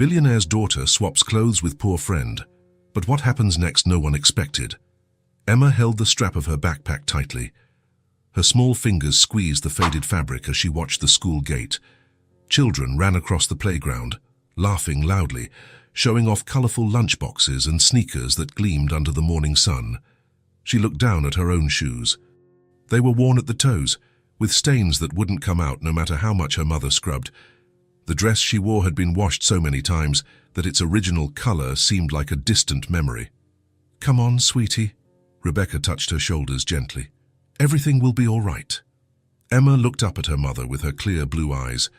Billionaire's daughter swaps clothes with poor friend, but what happens next no one expected. Emma held the strap of her backpack tightly. Her small fingers squeezed the faded fabric as she watched the school gate. Children ran across the playground, laughing loudly, showing off colorful lunchboxes and sneakers that gleamed under the morning sun. She looked down at her own shoes. They were worn at the toes, with stains that wouldn't come out no matter how much her mother scrubbed. The dress she wore had been washed so many times that its original color seemed like a distant memory. "Come on, sweetie." Rebecca touched her shoulders gently. "Everything will be all right." Emma looked up at her mother with her clear blue eyes.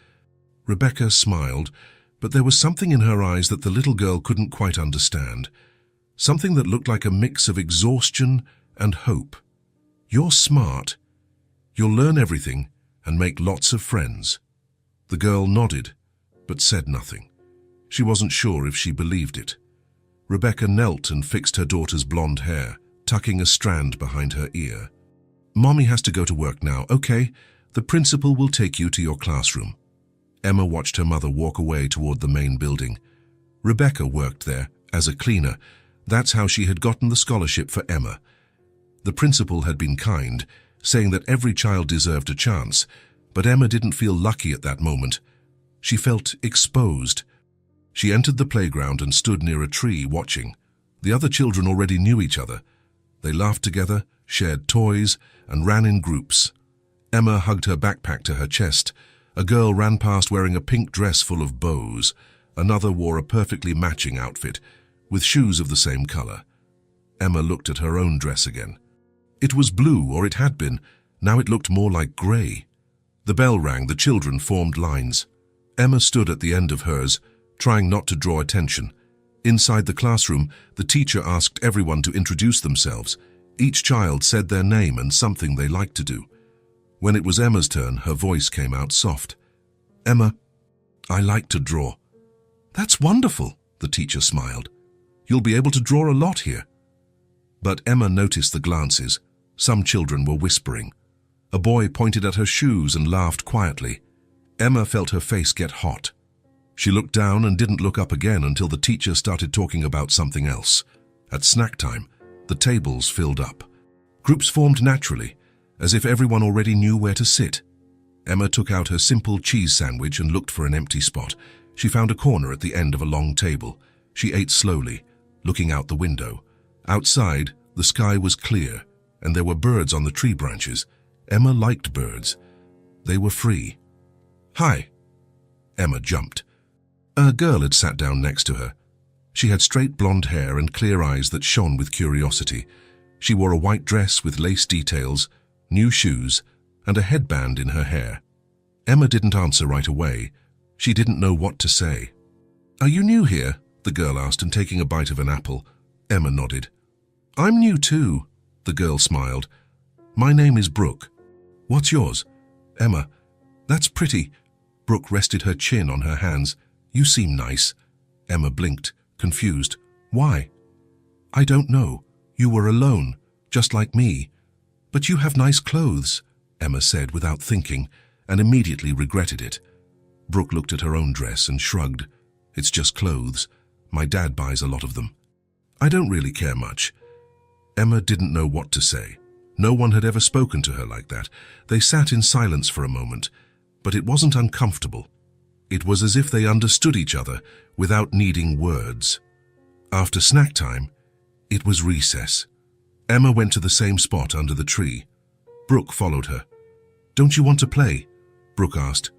Rebecca smiled, but there was something in her eyes that the little girl couldn't quite understand. Something that looked like a mix of exhaustion and hope. "You're smart. You'll learn everything and make lots of friends." The girl nodded, but said nothing. She wasn't sure if she believed it. Rebecca knelt and fixed her daughter's blonde hair, tucking a strand behind her ear. "Mommy has to go to work now, okay? The principal will take you to your classroom." Emma watched her mother walk away toward the main building. Rebecca worked there as a cleaner. That's how she had gotten the scholarship for Emma. The principal had been kind, saying that every child deserved a chance, but Emma didn't feel lucky at that moment. She felt exposed. She entered the playground and stood near a tree watching. The other children already knew each other. They laughed together, shared toys, and ran in groups. Emma hugged her backpack to her chest. A girl ran past wearing a pink dress full of bows. Another wore a perfectly matching outfit, with shoes of the same color. Emma looked at her own dress again. It was blue, or it had been. Now it looked more like gray. The bell rang, the children formed lines. Emma stood at the end of hers, trying not to draw attention. Inside the classroom, the teacher asked everyone to introduce themselves. Each child said their name and something they liked to do. When it was Emma's turn, her voice came out soft. "Emma, I like to draw." "That's wonderful," the teacher smiled. "You'll be able to draw a lot here." But Emma noticed the glances. Some children were whispering. A boy pointed at her shoes and laughed quietly. Emma felt her face get hot. She looked down and didn't look up again until the teacher started talking about something else. At snack time, the tables filled up. Groups formed naturally, as if everyone already knew where to sit. Emma took out her simple cheese sandwich and looked for an empty spot. She found a corner at the end of a long table. She ate slowly, looking out the window. Outside, the sky was clear, and there were birds on the tree branches. Emma liked birds. They were free. "Hi." Emma jumped. A girl had sat down next to her. She had straight blonde hair and clear eyes that shone with curiosity. She wore a white dress with lace details, new shoes, and a headband in her hair. Emma didn't answer right away. She didn't know what to say. "Are you new here?" the girl asked, and taking a bite of an apple. Emma nodded. "I'm new too," the girl smiled. "My name is Brooke." "What's yours?" "Emma." "That's pretty." Brooke rested her chin on her hands. "You seem nice." Emma blinked, confused. "Why?" "I don't know. You were alone, just like me." "But you have nice clothes," Emma said without thinking, and immediately regretted it. Brooke looked at her own dress and shrugged. "It's just clothes. My dad buys a lot of them." "I don't really care much." Emma didn't know what to say. No one had ever spoken to her like that. They sat in silence for a moment, but it wasn't uncomfortable. It was as if they understood each other without needing words. After snack time, it was recess. Emma went to the same spot under the tree. Brooke followed her. "Don't you want to play?" Brooke asked.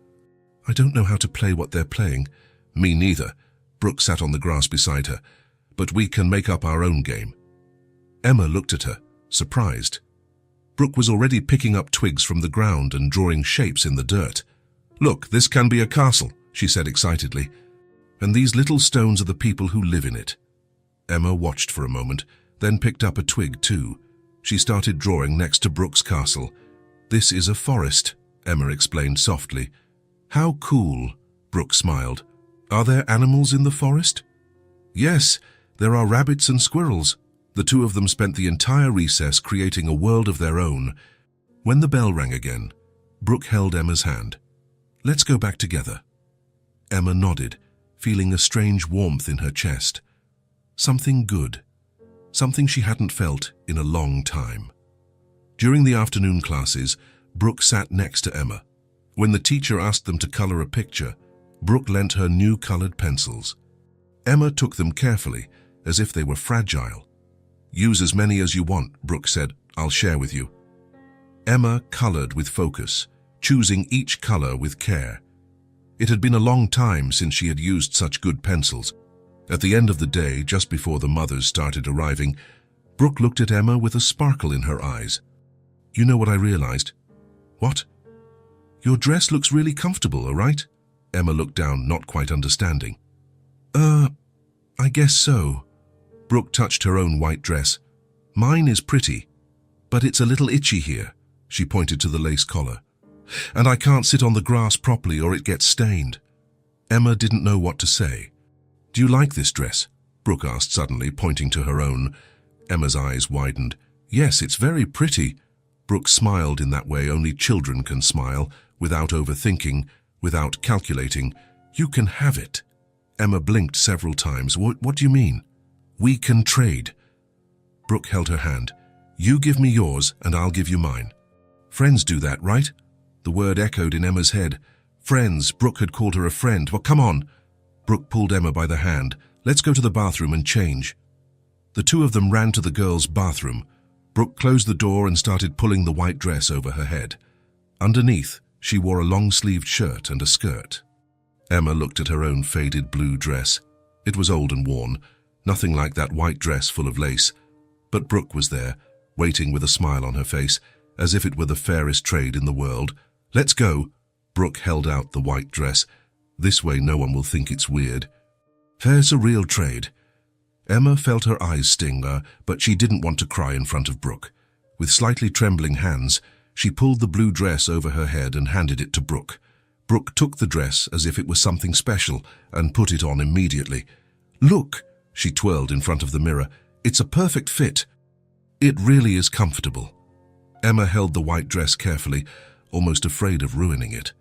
"I don't know how to play what they're playing." "Me neither." Brooke sat on the grass beside her. "But we can make up our own game." Emma looked at her, surprised. Brooke was already picking up twigs from the ground and drawing shapes in the dirt. "Look, this can be a castle," she said excitedly. "And these little stones are the people who live in it." Emma watched for a moment, then picked up a twig too. She started drawing next to Brooke's castle. "This is a forest," Emma explained softly. "How cool," Brooke smiled. "Are there animals in the forest?" "Yes, there are rabbits and squirrels." The two of them spent the entire recess creating a world of their own. When the bell rang again, Brooke held Emma's hand. "Let's go back together." Emma nodded, feeling a strange warmth in her chest. Something good. Something she hadn't felt in a long time. During the afternoon classes, Brooke sat next to Emma. When the teacher asked them to color a picture, Brooke lent her new colored pencils. Emma took them carefully, as if they were fragile. "Use as many as you want," Brooke said. "I'll share with you." Emma colored with focus, choosing each color with care. It had been a long time since she had used such good pencils. At the end of the day, just before the mothers started arriving, Brooke looked at Emma with a sparkle in her eyes. "You know what I realized?" "What?" "Your dress looks really comfortable, all right?" Emma looked down, not quite understanding. I guess so." Brooke touched her own white dress. "Mine is pretty, but it's a little itchy here." She pointed to the lace collar. "And I can't sit on the grass properly or it gets stained." Emma didn't know what to say. "Do you like this dress?" Brooke asked suddenly, pointing to her own. Emma's eyes widened. "Yes, it's very pretty." Brooke smiled in that way only children can smile, without overthinking, without calculating. "You can have it." Emma blinked several times. What do you mean?" "We can trade." Brooke held her hand. "You give me yours and I'll give you mine." "Friends do that, right?" The word echoed in Emma's head. Friends. Brooke had called her a friend. "Well, come on." Brooke pulled Emma by the hand. "Let's go to the bathroom and change." The two of them ran to the girls' bathroom. Brooke closed the door and started pulling the white dress over her head. Underneath, she wore a long-sleeved shirt and a skirt. Emma looked at her own faded blue dress. It was old and worn, nothing like that white dress full of lace. But Brooke was there, waiting with a smile on her face, as if it were the fairest trade in the world. "Let's go." Brooke held out the white dress. "This way no one will think it's weird." "Fair's a real trade." Emma felt her eyes sting her, but she didn't want to cry in front of Brooke. With slightly trembling hands, she pulled the blue dress over her head and handed it to Brooke. Brooke took the dress as if it was something special and put it on immediately. "Look," she twirled in front of the mirror. "It's a perfect fit. It really is comfortable." Emma held the white dress carefully, almost afraid of ruining it.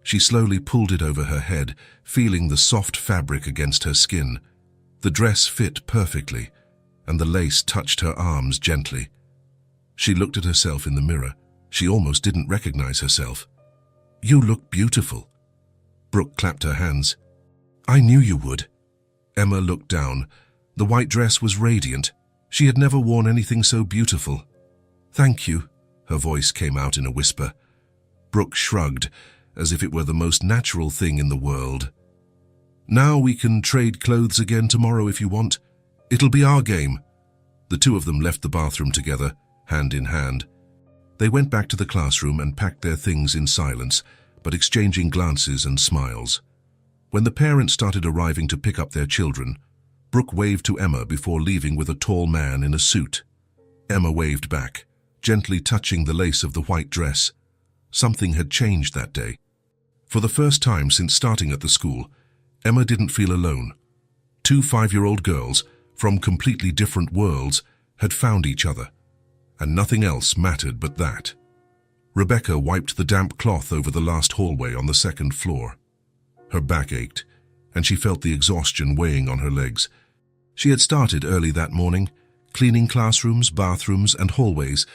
She slowly pulled it over her head, feeling the soft fabric against her skin. The dress fit perfectly, and the lace touched her arms gently. She looked at herself in the mirror. She almost didn't recognize herself. "You look beautiful." Brooke clapped her hands. "I knew you would." Emma looked down. The white dress was radiant. She had never worn anything so beautiful. "Thank you," her voice came out in a whisper. Brooke shrugged, as if it were the most natural thing in the world. "Now we can trade clothes again tomorrow if you want. It'll be our game." The two of them left the bathroom together, hand in hand. They went back to the classroom and packed their things in silence, but exchanging glances and smiles. When the parents started arriving to pick up their children, Brooke waved to Emma before leaving with a tall man in a suit. Emma waved back, gently touching the lace of the white dress. Something had changed that day. For the first time since starting at the school, Emma didn't feel alone. Two 5-year-old girls, from completely different worlds, had found each other, and nothing else mattered but that. Rebecca wiped the damp cloth over the last hallway on the second floor. Her back ached, and she felt the exhaustion weighing on her legs. She had started early that morning, cleaning classrooms, bathrooms, and hallways,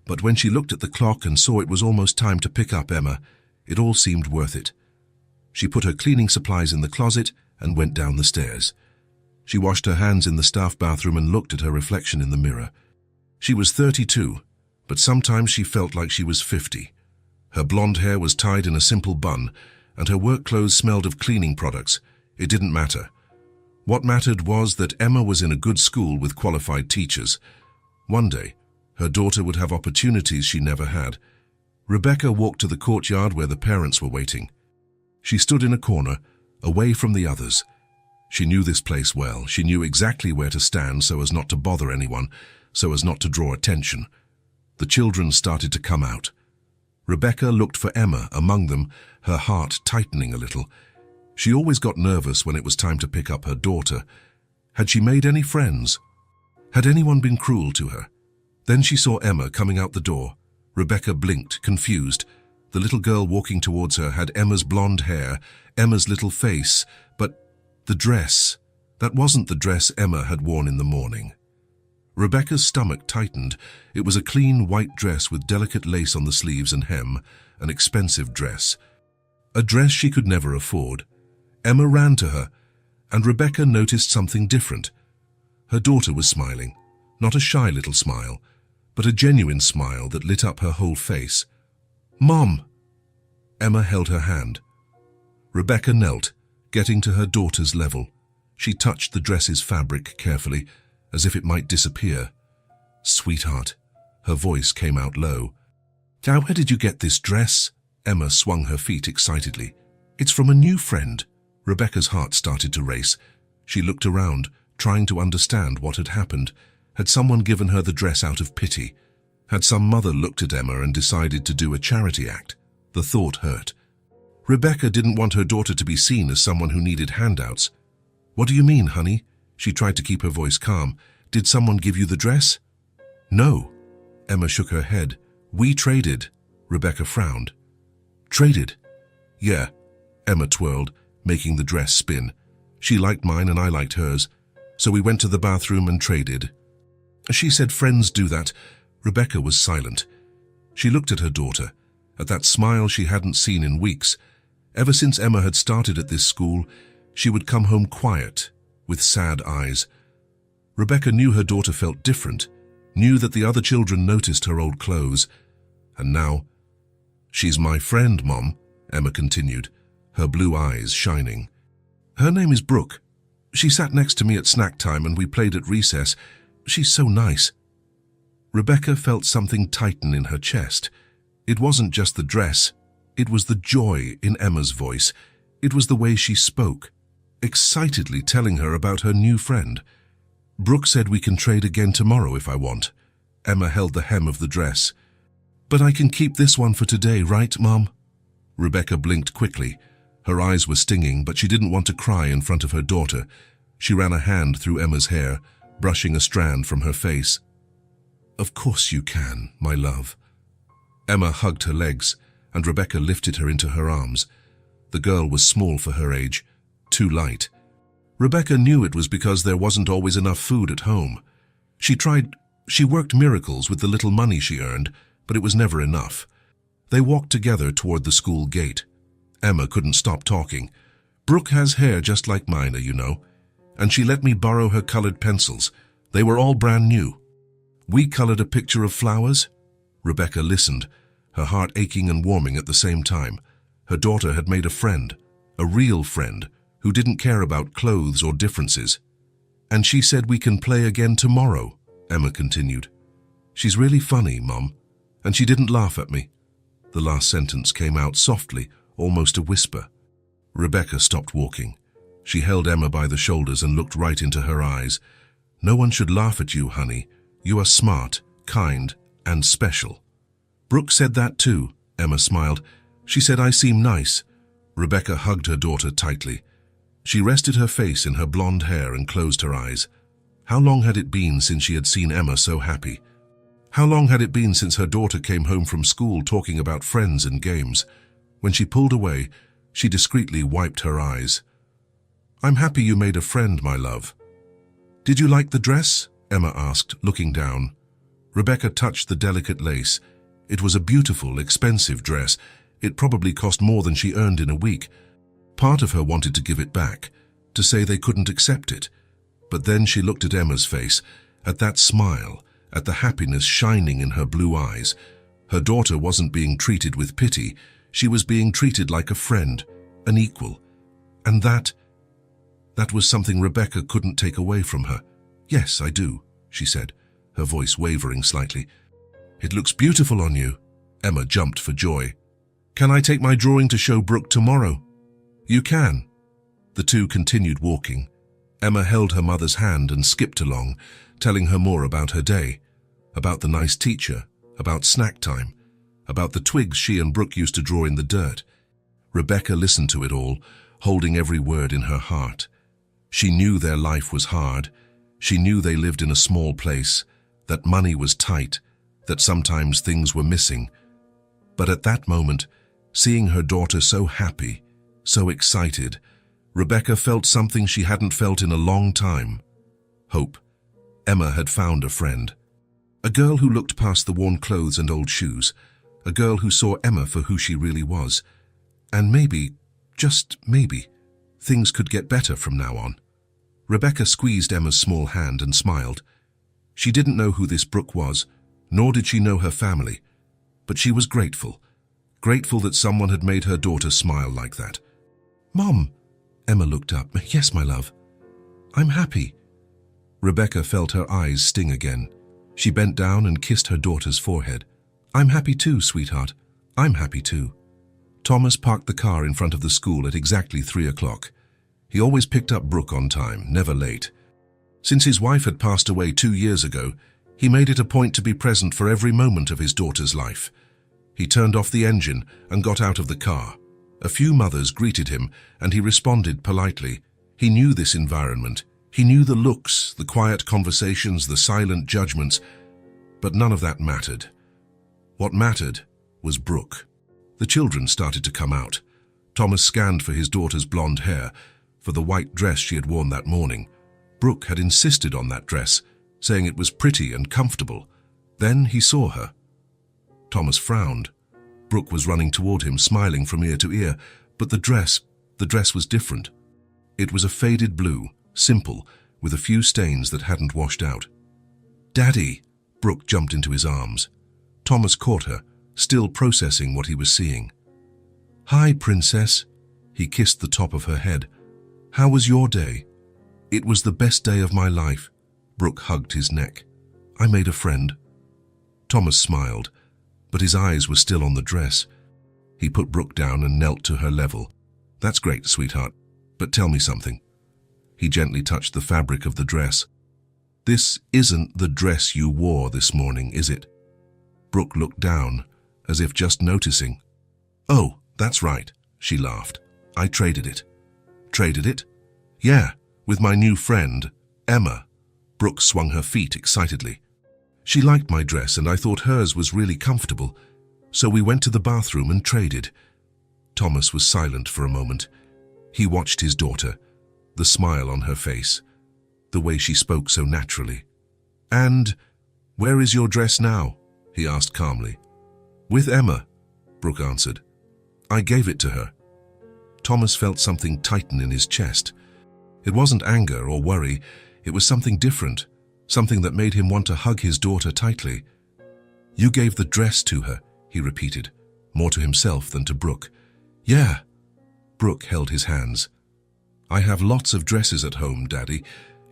but when she looked at the clock and saw it was almost time to pick up Emma, it all seemed worth it. She put her cleaning supplies in the closet and went down the stairs. She washed her hands in the staff bathroom and looked at her reflection in the mirror. She was 32, but sometimes she felt like she was 50. Her blonde hair was tied in a simple bun, and her work clothes smelled of cleaning products. It didn't matter. What mattered was that Emma was in a good school with qualified teachers. One day, her daughter would have opportunities she never had. Rebecca walked to the courtyard where the parents were waiting. She stood in a corner, away from the others. She knew this place well. She knew exactly where to stand so as not to bother anyone, so as not to draw attention. The children started to come out. Rebecca looked for Emma among them, her heart tightening a little. She always got nervous when it was time to pick up her daughter. Had she made any friends? Had anyone been cruel to her? Then she saw Emma coming out the door. Rebecca blinked, confused. The little girl walking towards her had Emma's blonde hair, Emma's little face, but The dress. That wasn't the dress Emma had worn in the morning. Rebecca's stomach tightened. It was a clean white dress with delicate lace on the sleeves and hem, an expensive dress. A dress she could never afford. Emma ran to her, and Rebecca noticed something different. Her daughter was smiling, not a shy little smile, but a genuine smile that lit up her whole face. "Mom!" Emma held her hand. Rebecca knelt, getting to her daughter's level. She touched the dress's fabric carefully, as if it might disappear. "Sweetheart," her voice came out low. "Now, where did you get this dress?" Emma swung her feet excitedly. "It's from a new friend." Rebecca's heart started to race. She looked around, trying to understand what had happened. Had someone given her the dress out of pity? Had some mother looked at Emma and decided to do a charity act? The thought hurt. Rebecca didn't want her daughter to be seen as someone who needed handouts. "What do you mean, honey?" She tried to keep her voice calm. "Did someone give you the dress?" "No." Emma shook her head. "We traded." Rebecca frowned. "Traded?" "Yeah." Emma twirled, making the dress spin. "She liked mine and I liked hers, so we went to the bathroom and traded." She said friends do that. Rebecca was silent. She looked at her daughter, at that smile she hadn't seen in weeks. Ever since Emma had started at this school, she would come home quiet, with sad eyes. Rebecca knew her daughter felt different, knew that the other children noticed her old clothes. And now, "She's my friend, Mom," Emma continued, her blue eyes shining. "Her name is Brooke. She sat next to me at snack time and we played at recess. She's so nice." Rebecca felt something tighten in her chest. It wasn't just the dress. It was the joy in Emma's voice. It was the way she spoke, excitedly telling her about her new friend. "Brooke said we can trade again tomorrow if I want." Emma held the hem of the dress. "But I can keep this one for today, right, Mom?" Rebecca blinked quickly. Her eyes were stinging, but she didn't want to cry in front of her daughter. She ran a hand through Emma's hair, brushing a strand from her face. "Of course you can, my love." Emma hugged her legs, and Rebecca lifted her into her arms. The girl was small for her age, too light. Rebecca knew it was because there wasn't always enough food at home. She worked miracles with the little money she earned, but it was never enough. They walked together toward the school gate. Emma couldn't stop talking. "Brooke has hair just like mine, you know. And she let me borrow her colored pencils. They were all brand new. We colored a picture of flowers." Rebecca listened, her heart aching and warming at the same time. Her daughter had made a friend, a real friend, who didn't care about clothes or differences. "And she said we can play again tomorrow," Emma continued. "She's really funny, Mom, and she didn't laugh at me." The last sentence came out softly, almost a whisper. Rebecca stopped walking. She held Emma by the shoulders and looked right into her eyes. "No one should laugh at you, honey. You are smart, kind, and special." "Brooke said that too," Emma smiled. "She said I seem nice." Rebecca hugged her daughter tightly. She rested her face in her blonde hair and closed her eyes. How long had it been since she had seen Emma so happy? How long had it been since her daughter came home from school talking about friends and games? When she pulled away, she discreetly wiped her eyes. "I'm happy you made a friend, my love." "Did you like the dress?" Emma asked, looking down. Rebecca touched the delicate lace. It was a beautiful, expensive dress. It probably cost more than she earned in a week. Part of her wanted to give it back, to say they couldn't accept it. But then she looked at Emma's face, at that smile, at the happiness shining in her blue eyes. Her daughter wasn't being treated with pity. She was being treated like a friend, an equal. And that was something Rebecca couldn't take away from her. "Yes, I do," she said, her voice wavering slightly. "It looks beautiful on you." Emma jumped for joy. "Can I take my drawing to show Brooke tomorrow?" "You can." The two continued walking. Emma held her mother's hand and skipped along, telling her more about her day, about the nice teacher, about snack time, about the twigs she and Brooke used to draw in the dirt. Rebecca listened to it all, holding every word in her heart. She knew their life was hard. She knew they lived in a small place, that money was tight, that sometimes things were missing. But at that moment, seeing her daughter so happy, so excited, Rebecca felt something she hadn't felt in a long time. Hope. Emma had found a friend. A girl who looked past the worn clothes and old shoes. A girl who saw Emma for who she really was. And maybe, just maybe, things could get better from now on. Rebecca squeezed Emma's small hand and smiled. She didn't know who this Brooke was, nor did she know her family. But she was grateful. Grateful that someone had made her daughter smile like that. "Mom," Emma looked up. "Yes, my love. I'm happy." Rebecca felt her eyes sting again. She bent down and kissed her daughter's forehead. "I'm happy too, sweetheart. I'm happy too." Thomas parked the car in front of the school at exactly 3 o'clock. He always picked up Brooke on time, never late. Since his wife had passed away 2 years ago, he made it a point to be present for every moment of his daughter's life. He turned off the engine and got out of the car. A few mothers greeted him, and he responded politely. He knew this environment. He knew the looks, the quiet conversations, the silent judgments, but none of that mattered. What mattered was Brooke. The children started to come out. Thomas scanned for his daughter's blonde hair, for the white dress she had worn that morning. Brooke had insisted on that dress, saying it was pretty and comfortable. Then he saw her. Thomas frowned. Brooke was running toward him, smiling from ear to ear, but the dress was different. It was a faded blue, simple, with a few stains that hadn't washed out. "Daddy!" Brooke jumped into his arms. Thomas caught her, still processing what he was seeing. "Hi, princess." He kissed the top of her head. "How was your day?" "It was the best day of my life." Brooke hugged his neck. "I made a friend." Thomas smiled, but his eyes were still on the dress. He put Brooke down and knelt to her level. "That's great, sweetheart, but tell me something." He gently touched the fabric of the dress. "This isn't the dress you wore this morning, is it?" Brooke looked down, as if just noticing. "Oh, that's right," she laughed. "I traded it." "Traded it?" "Yeah, with my new friend, Emma." Brooke swung her feet excitedly. "She liked my dress and I thought hers was really comfortable, so we went to the bathroom and traded." Thomas was silent for a moment. He watched his daughter, the smile on her face, the way she spoke so naturally. "And where is your dress now?" he asked calmly. "With Emma," Brooke answered. "I gave it to her." Thomas felt something tighten in his chest. It wasn't anger or worry, it was something different, something that made him want to hug his daughter tightly. "You gave the dress to her," he repeated, more to himself than to Brooke. "Yeah." Brooke held his hands. "I have lots of dresses at home, Daddy.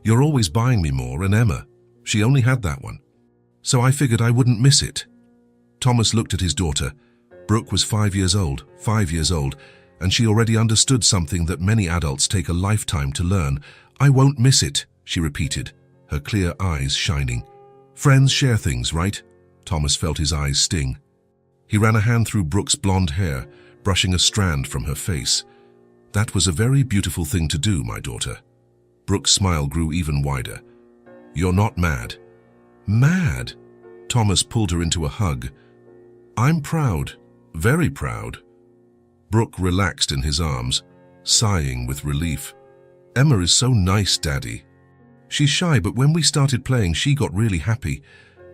You're always buying me more, and Emma, she only had that one. So I figured I wouldn't miss it." Thomas looked at his daughter. Brooke was 5 years old, and she already understood something that many adults take a lifetime to learn. "I won't miss it," she repeated, her clear eyes shining. "Friends share things, right?" Thomas felt his eyes sting. He ran a hand through Brooke's blonde hair, brushing a strand from her face. "That was a very beautiful thing to do, my daughter." Brooke's smile grew even wider. "You're not mad." "Mad?" Thomas pulled her into a hug. "I'm proud, very proud." Brooke relaxed in his arms, sighing with relief. "Emma is so nice, Daddy. She's shy, but when we started playing, she got really happy.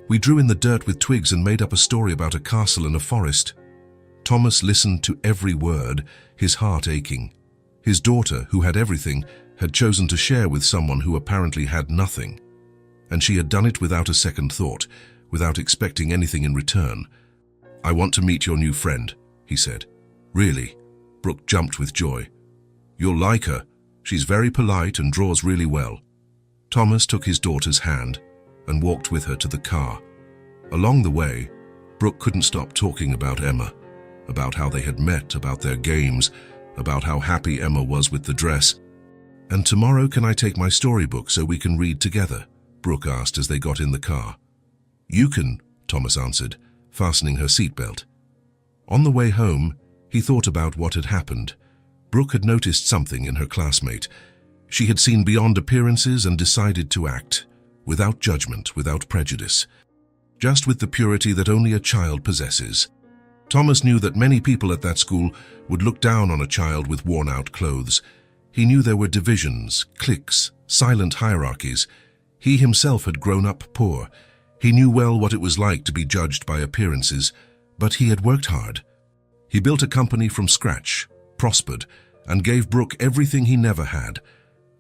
We drew in the dirt with twigs and made up a story about a castle and a forest." Thomas listened to every word, his heart aching. His daughter, who had everything, had chosen to share with someone who apparently had nothing. And she had done it without a second thought, without expecting anything in return. "I want to meet your new friend," he said. "Really?" Brooke jumped with joy. "You'll like her. She's very polite and draws really well." Thomas took his daughter's hand and walked with her to the car. Along the way, Brooke couldn't stop talking about Emma, about how they had met, about their games, about how happy Emma was with the dress. "And tomorrow can I take my storybook so we can read together?" Brooke asked as they got in the car. "You can," Thomas answered, fastening her seatbelt. On the way home, he thought about what had happened. Brooke had noticed something in her classmate. She had seen beyond appearances and decided to act, without judgment, without prejudice, just with the purity that only a child possesses. Thomas knew that many people at that school would look down on a child with worn-out clothes. He knew there were divisions, cliques, silent hierarchies. He himself had grown up poor. He knew well what it was like to be judged by appearances, but he had worked hard. He built a company from scratch, prospered, and gave Brooke everything he never had.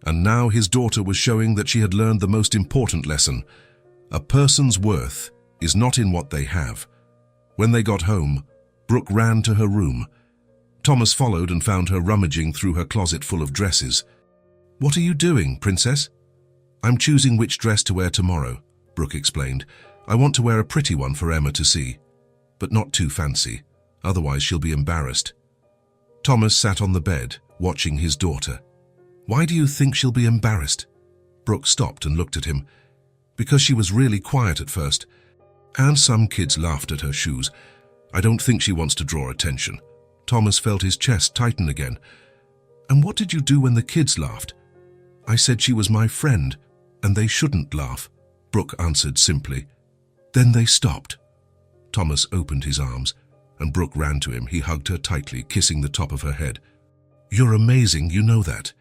And now his daughter was showing that she had learned the most important lesson. A person's worth is not in what they have. When they got home, Brooke ran to her room. Thomas followed and found her rummaging through her closet full of dresses. "What are you doing, princess?" "I'm choosing which dress to wear tomorrow," Brooke explained. "I want to wear a pretty one for Emma to see, but not too fancy, otherwise she'll be embarrassed." Thomas sat on the bed, watching his daughter. "Why do you think she'll be embarrassed?" Brooke stopped and looked at him. "Because she was really quiet at first, and some kids laughed at her shoes. I don't think she wants to draw attention." Thomas felt his chest tighten again. "And what did you do when the kids laughed?" "I said she was my friend, and they shouldn't laugh," Brooke answered simply. "Then they stopped." Thomas opened his arms, and Brooke ran to him. He hugged her tightly, kissing the top of her head. "You're amazing, you know that."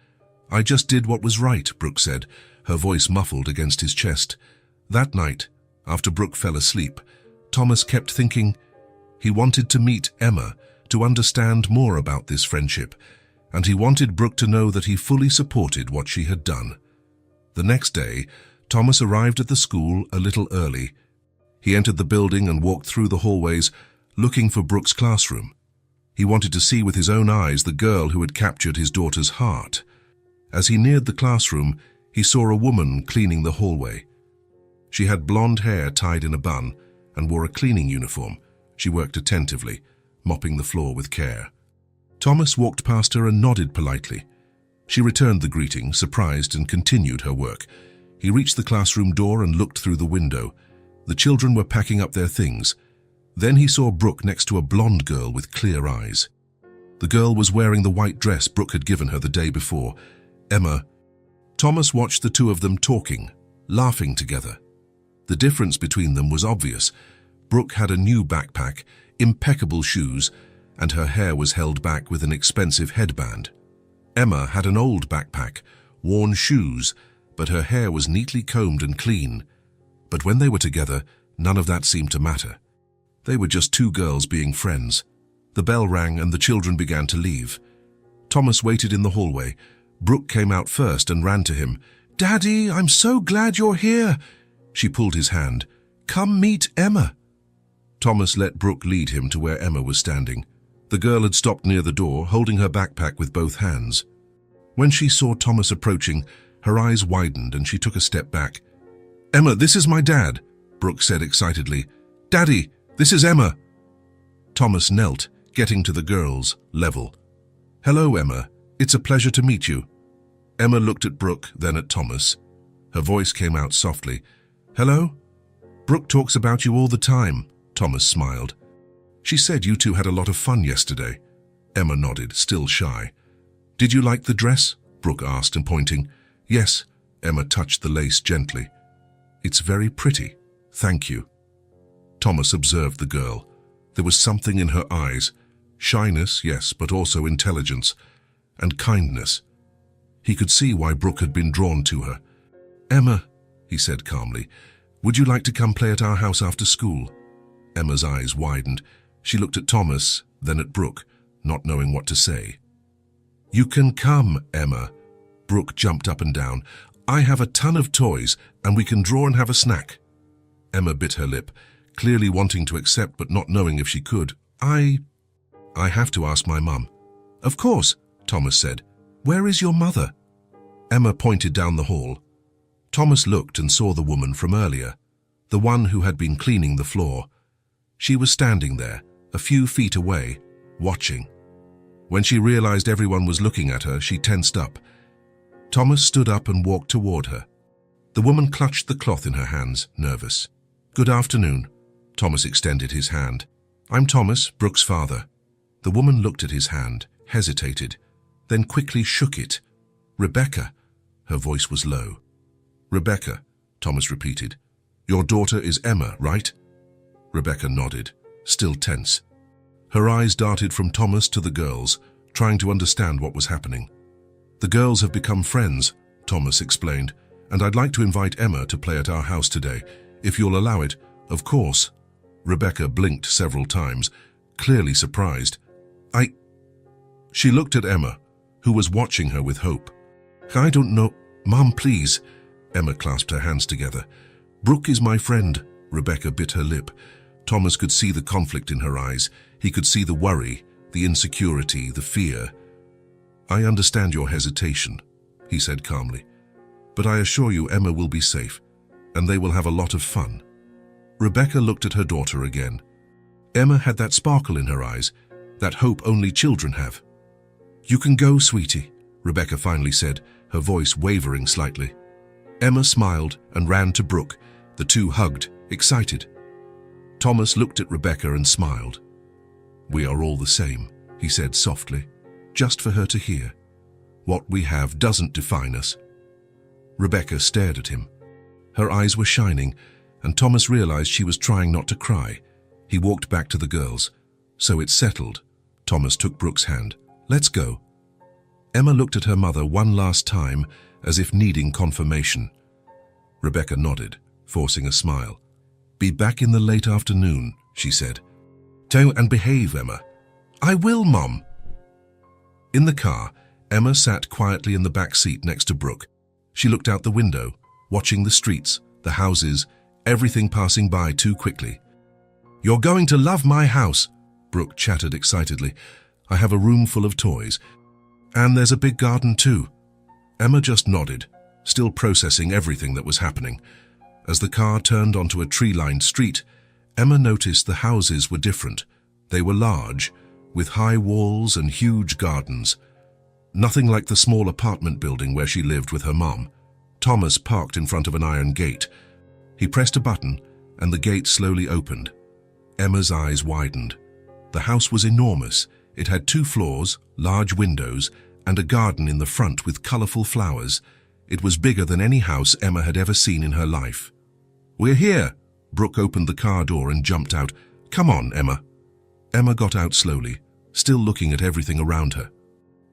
"I just did what was right," Brooke said, her voice muffled against his chest. That night, after Brooke fell asleep, Thomas kept thinking. He wanted to meet Emma, to understand more about this friendship, and he wanted Brooke to know that he fully supported what she had done. The next day, Thomas arrived at the school a little early. He entered the building and walked through the hallways, looking for Brooke's classroom. He wanted to see with his own eyes the girl who had captured his daughter's heart. As he neared the classroom, he saw a woman cleaning the hallway. She had blonde hair tied in a bun and wore a cleaning uniform. She worked attentively, mopping the floor with care. Thomas walked past her and nodded politely. She returned the greeting, surprised, and continued her work. He reached the classroom door and looked through the window. The children were packing up their things. Then he saw Brooke next to a blonde girl with clear eyes. The girl was wearing the white dress Brooke had given her the day before. Emma. Thomas watched the two of them talking, laughing together. The difference between them was obvious. Brooke had a new backpack, impeccable shoes, and her hair was held back with an expensive headband. Emma had an old backpack, worn shoes, but her hair was neatly combed and clean. But when they were together, none of that seemed to matter. They were just two girls being friends. The bell rang and the children began to leave. Thomas waited in the hallway. Brooke came out first and ran to him. "Daddy, I'm so glad you're here." She pulled his hand. "Come meet Emma." Thomas let Brooke lead him to where Emma was standing. The girl had stopped near the door, holding her backpack with both hands. When she saw Thomas approaching, her eyes widened and she took a step back. "Emma, this is my dad," Brooke said excitedly. "Daddy, this is Emma." Thomas knelt, getting to the girl's level. "Hello, Emma. It's a pleasure to meet you." Emma looked at Brooke, then at Thomas. Her voice came out softly. "Hello? Brooke talks about you all the time." Thomas smiled. "She said you two had a lot of fun yesterday." Emma nodded, still shy. "Did you like the dress?" Brooke asked, and pointing. "Yes." Emma touched the lace gently. "It's very pretty. Thank you." Thomas observed the girl. There was something in her eyes. Shyness, yes, but also intelligence. And kindness. He could see why Brooke had been drawn to her. "Emma," he said calmly, "would you like to come play at our house after school?" Emma's eyes widened. She looked at Thomas, then at Brooke, not knowing what to say. "You can come, Emma." Brooke jumped up and down. "I have a ton of toys, and we can draw and have a snack." Emma bit her lip, clearly wanting to accept but not knowing if she could. I have to ask my mum." "Of course," Thomas said. "Where is your mother?" Emma pointed down the hall. Thomas looked and saw the woman from earlier, the one who had been cleaning the floor. She was standing there, a few feet away, watching. When she realized everyone was looking at her, she tensed up. Thomas stood up and walked toward her. The woman clutched the cloth in her hands, nervous. "Good afternoon." Thomas extended his hand. "I'm Thomas, Brooke's father." The woman looked at his hand, hesitated, then quickly shook it. "Rebecca." Her voice was low. "Rebecca," Thomas repeated. "Your daughter is Emma, right?" Rebecca nodded, still tense. Her eyes darted from Thomas to the girls, trying to understand what was happening. The girls have become friends, Thomas explained, and I'd like to invite Emma to play at our house today, if you'll allow it, of course. Rebecca blinked several times, clearly surprised. She looked at Emma, who was watching her with hope. I don't know. Mom, please. Emma clasped her hands together. Brooke is my friend. Rebecca bit her lip. Thomas could see the conflict in her eyes. He could see the worry, the insecurity, the fear. I understand your hesitation, he said calmly. But I assure you Emma will be safe, and they will have a lot of fun. Rebecca looked at her daughter again. Emma had that sparkle in her eyes, that hope only children have. You can go, sweetie, Rebecca finally said, her voice wavering slightly. Emma smiled and ran to Brooke. The two hugged, excited. Thomas looked at Rebecca and smiled. We are all the same, he said softly, just for her to hear. What we have doesn't define us. Rebecca stared at him. Her eyes were shining, and Thomas realized she was trying not to cry. He walked back to the girls. So it's settled. Thomas took Brooke's hand. Let's go. Emma looked at her mother one last time, as if needing confirmation. Rebecca nodded, forcing a smile. Be back in the late afternoon, she said. Go and behave, Emma. I will, Mom. In the car, Emma sat quietly in the back seat next to Brooke. She looked out the window, watching the streets, the houses, everything passing by too quickly. You're going to love my house, Brooke chattered excitedly. I have a room full of toys. And there's a big garden too. Emma just nodded, still processing everything that was happening. As the car turned onto a tree-lined street, Emma noticed the houses were different. They were large, with high walls and huge gardens. Nothing like the small apartment building where she lived with her mom. Thomas parked in front of an iron gate. He pressed a button, and the gate slowly opened. Emma's eyes widened. The house was enormous. It had 2 floors, large windows, and a garden in the front with colorful flowers. It was bigger than any house Emma had ever seen in her life. We're here! Brooke opened the car door and jumped out. Come on, Emma. Emma got out slowly, still looking at everything around her.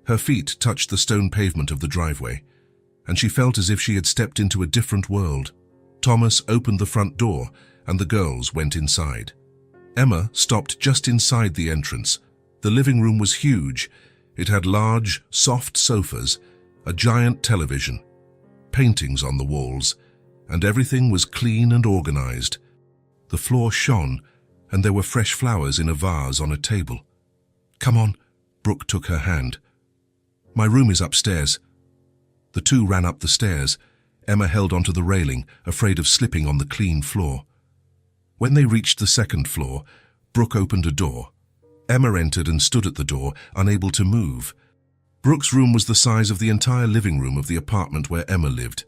Her feet touched the stone pavement of the driveway, and she felt as if she had stepped into a different world. Thomas opened the front door, and the girls went inside. Emma stopped just inside the entrance. The living room was huge. It had large, soft sofas, a giant television, paintings on the walls, and everything was clean and organized. The floor shone, and there were fresh flowers in a vase on a table. Come on, Brooke took her hand. My room is upstairs. The two ran up the stairs. Emma held onto the railing, afraid of slipping on the clean floor. When they reached the 2nd floor, Brooke opened a door. Emma entered and stood at the door, unable to move. Brooke's room was the size of the entire living room of the apartment where Emma lived.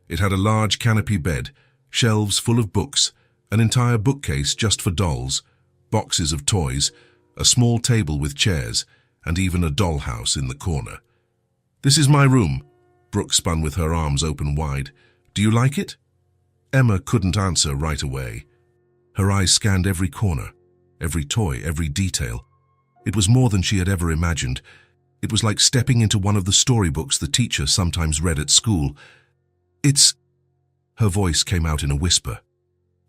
It had a large canopy bed, shelves full of books, an entire bookcase just for dolls, boxes of toys, a small table with chairs, and even a dollhouse in the corner. This is my room. Brooke spun with her arms open wide. Do you like it? Emma couldn't answer right away. Her eyes scanned every corner, every toy, every detail. It was more than she had ever imagined. It was like stepping into one of the storybooks the teacher sometimes read at school. Her voice came out in a whisper.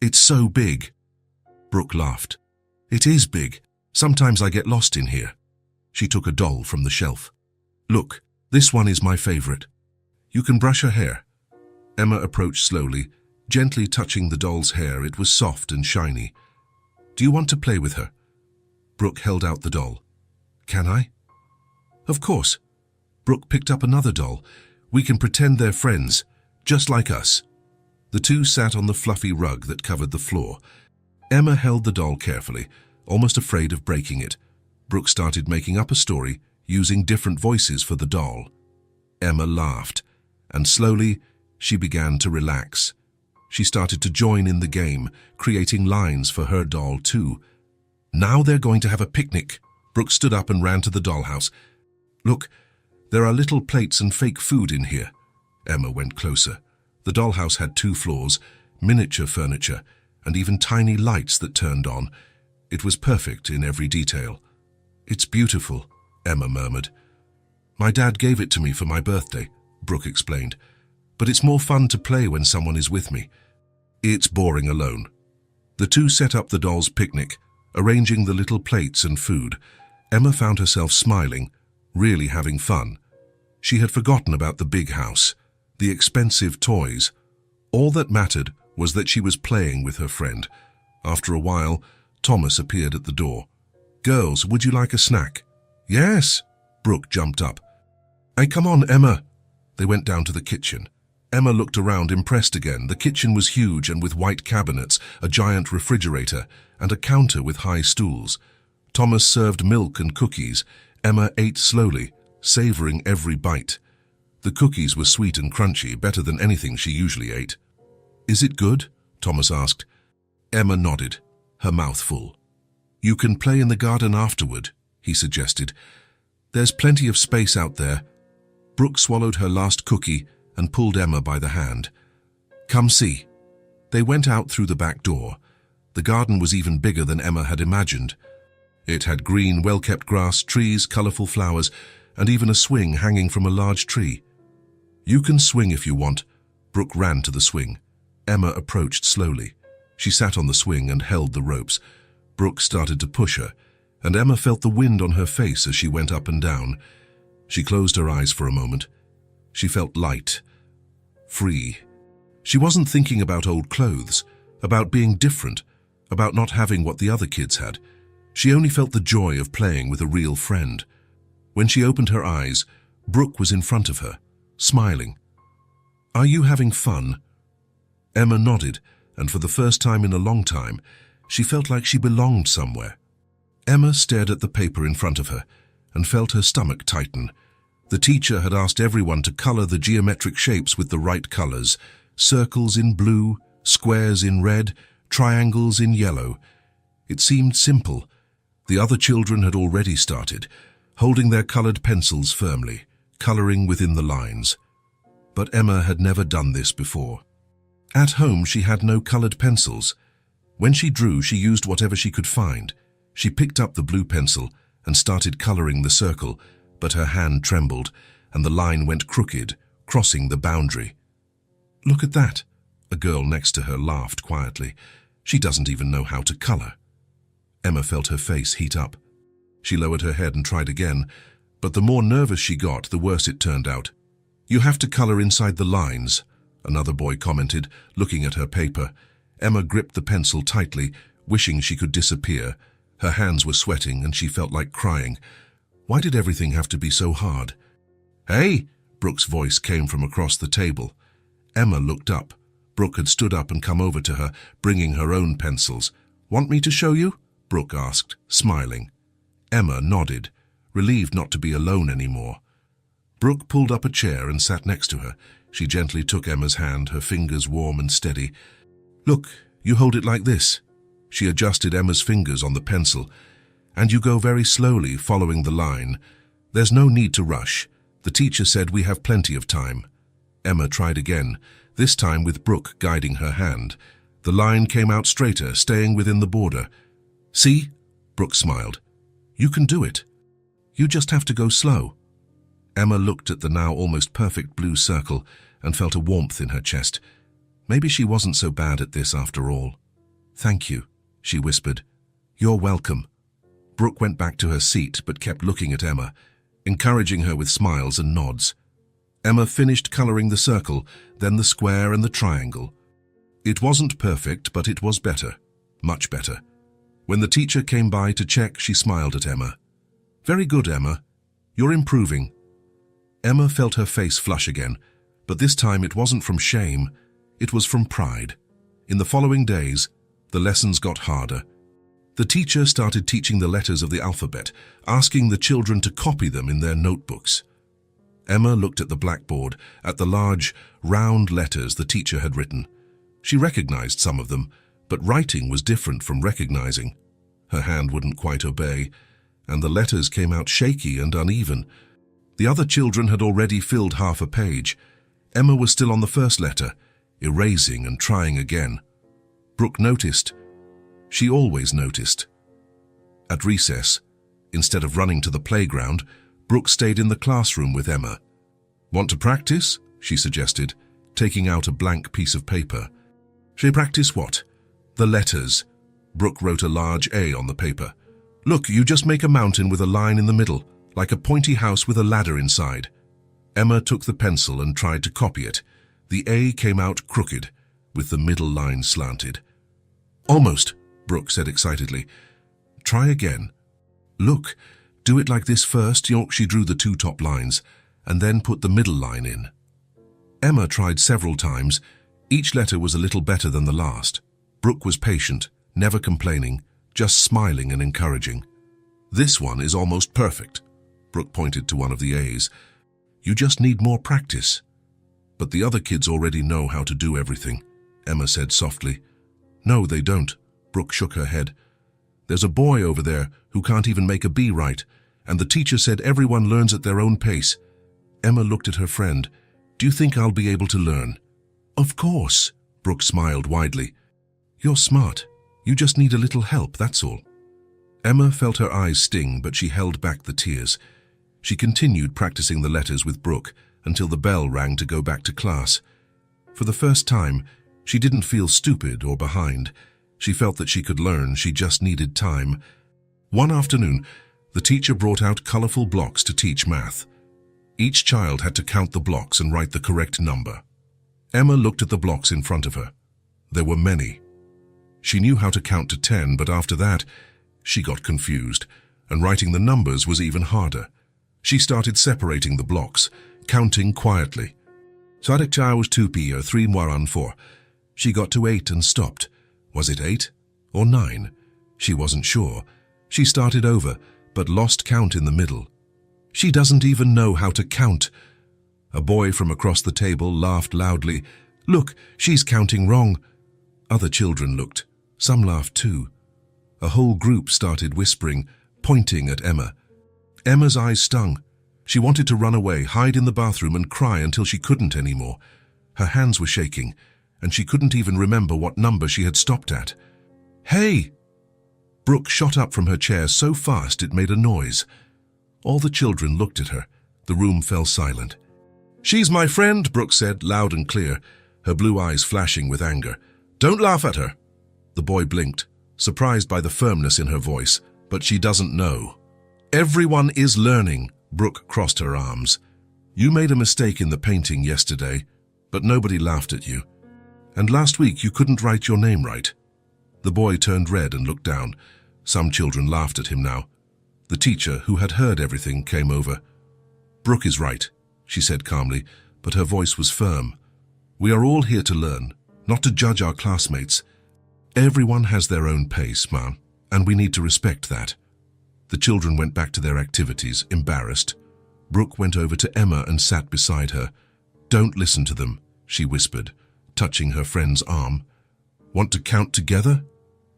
It's so big. Brooke laughed. It is big. Sometimes I get lost in here. She took a doll from the shelf. Look, this one is my favorite. You can brush her hair. Emma approached slowly, gently touching the doll's hair. It was soft and shiny. Do you want to play with her? Brooke held out the doll. Can I? Of course. Brooke picked up another doll. We can pretend they're friends, just like us. The two sat on the fluffy rug that covered the floor. Emma held the doll carefully, almost afraid of breaking it. Brooke started making up a story, using different voices for the doll. Emma laughed, and slowly she began to relax. She started to join in the game, creating lines for her doll too. Now they're going to have a picnic. Brooke stood up and ran to the dollhouse. Look, there are little plates and fake food in here. Emma went closer. The dollhouse had 2 floors, miniature furniture, and even tiny lights that turned on. It was perfect in every detail. It's beautiful, Emma murmured. My dad gave it to me for my birthday, Brooke explained. But it's more fun to play when someone is with me. It's boring alone. The two set up the dolls' picnic, arranging the little plates and food. Emma found herself smiling, really having fun. She had forgotten about the big house, the expensive toys. All that mattered was that she was playing with her friend. After a while, Thomas appeared at the door. "Girls, would you like a snack?" "Yes." Brooke jumped up. "Hey, come on, Emma." They went down to the kitchen. Emma looked around, impressed again. The kitchen was huge and with white cabinets, a giant refrigerator, and a counter with high stools. Thomas served milk and cookies. Emma ate slowly, savoring every bite. The cookies were sweet and crunchy, better than anything she usually ate. "Is it good?" Thomas asked. Emma nodded, her mouth full. "You can play in the garden afterward," he suggested. "There's plenty of space out there." Brooke swallowed her last cookie and pulled Emma by the hand. "Come see." They went out through the back door. The garden was even bigger than Emma had imagined. It had green, well-kept grass, trees, colorful flowers, and even a swing hanging from a large tree. "You can swing if you want." Brooke ran to the swing. Emma approached slowly. She sat on the swing and held the ropes. Brooke started to push her, and Emma felt the wind on her face as she went up and down. She closed her eyes for a moment. She felt light, free. She wasn't thinking about old clothes, about being different, about not having what the other kids had. She only felt the joy of playing with a real friend. When she opened her eyes, Brooke was in front of her, smiling. "Are you having fun?" Emma nodded, and for the first time in a long time, she felt like she belonged somewhere. Emma stared at the paper in front of her and felt her stomach tighten. The teacher had asked everyone to color the geometric shapes with the right colors: circles in blue, squares in red, triangles in yellow. It seemed simple. The other children had already started, holding their colored pencils firmly, coloring within the lines. But Emma had never done this before. At home, she had no colored pencils. When she drew, she used whatever she could find. She picked up the blue pencil and started coloring the circle, but her hand trembled, and the line went crooked, crossing the boundary. "Look at that," a girl next to her laughed quietly. "She doesn't even know how to color." Emma felt her face heat up. She lowered her head and tried again, but the more nervous she got, the worse it turned out. "You have to color inside the lines," another boy commented, looking at her paper. Emma gripped the pencil tightly, wishing she could disappear. Her hands were sweating and she felt like crying. Why did everything have to be so hard? "Hey!" Brooke's voice came from across the table. Emma looked up. Brooke had stood up and come over to her, bringing her own pencils. "Want me to show you?" Brooke asked, smiling. Emma nodded, relieved not to be alone anymore. Brooke pulled up a chair and sat next to her. She gently took Emma's hand, her fingers warm and steady. "Look, you hold it like this." She adjusted Emma's fingers on the pencil. "And you go very slowly, following the line. There's no need to rush. The teacher said we have plenty of time." Emma tried again, this time with Brooke guiding her hand. The line came out straighter, staying within the border. "See?" Brooke smiled. "You can do it. You just have to go slow." Emma looked at the now almost perfect blue circle and felt a warmth in her chest. Maybe she wasn't so bad at this after all. "Thank you," she whispered. "You're welcome." Brooke went back to her seat but kept looking at Emma, encouraging her with smiles and nods. Emma finished coloring the circle, then the square and the triangle. It wasn't perfect, but it was better, much better. When the teacher came by to check, she smiled at Emma. "Very good, Emma. You're improving." Emma felt her face flush again, but this time it wasn't from shame, it was from pride. In the following days, the lessons got harder. The teacher started teaching the letters of the alphabet, asking the children to copy them in their notebooks. Emma looked at the blackboard, at the large, round letters the teacher had written. She recognized some of them, but writing was different from recognizing. Her hand wouldn't quite obey, and the letters came out shaky and uneven. The other children had already filled half a page. Emma was still on the first letter, erasing and trying again. Brooke noticed. She always noticed. At recess, instead of running to the playground, Brooke stayed in the classroom with Emma. "Want to practice?" she suggested, taking out a blank piece of paper. "She practice what?" "The letters." Brooke wrote a large A on the paper. "Look, you just make a mountain with a line in the middle, like a pointy house with a ladder inside." Emma took the pencil and tried to copy it. The A came out crooked, with the middle line slanted. "Almost," Brooke said excitedly. "Try again." "Look, do it like this first." She drew the two top lines, and then put the middle line in. Emma tried several times. Each letter was a little better than the last. Brooke was patient, never complaining, just smiling and encouraging. "This one is almost perfect." Brooke pointed to one of the A's. "You just need more practice." "But the other kids already know how to do everything," Emma said softly. "No, they don't." Brooke shook her head. "There's a boy over there who can't even make a B right, and the teacher said everyone learns at their own pace." Emma looked at her friend. "Do you think I'll be able to learn?" "Of course," Brooke smiled widely. "You're smart. You just need a little help, that's all." Emma felt her eyes sting, but she held back the tears. She continued practicing the letters with Brooke until the bell rang to go back to class. For the first time, she didn't feel stupid or behind. She felt that she could learn, she just needed time. One afternoon, the teacher brought out colorful blocks to teach math. Each child had to count the blocks and write the correct number. Emma looked at the blocks in front of her. There were many. She knew how to count to 10, but after that, she got confused, and writing the numbers was even harder. She started separating the blocks, counting quietly. "Sadek was 2p or 3 moran 4. She got to 8 and stopped. Was it 8 or 9? She wasn't sure. She started over, but lost count in the middle. "She doesn't even know how to count." A boy from across the table laughed loudly. "Look, she's counting wrong." Other children looked. Some laughed too. A whole group started whispering, pointing at Emma. Emma's eyes stung. She wanted to run away, hide in the bathroom and cry until she couldn't anymore. Her hands were shaking, and she couldn't even remember what number she had stopped at. "Hey!" Brooke shot up from her chair so fast it made a noise. All the children looked at her. The room fell silent. "She's my friend," Brooke said, loud and clear, her blue eyes flashing with anger. "Don't laugh at her." The boy blinked, surprised by the firmness in her voice, but she doesn't know. "Everyone is learning." Brooke crossed her arms. "You made a mistake in the painting yesterday, but nobody laughed at you. And last week you couldn't write your name right." The boy turned red and looked down. Some children laughed at him now. The teacher, who had heard everything, came over. "Brooke is right," she said calmly, but her voice was firm. "We are all here to learn, not to judge our classmates. Everyone has their own pace, ma'am, and we need to respect that." The children went back to their activities, embarrassed. Brooke went over to Emma and sat beside her. "Don't listen to them," she whispered, touching her friend's arm. "Want to count together?"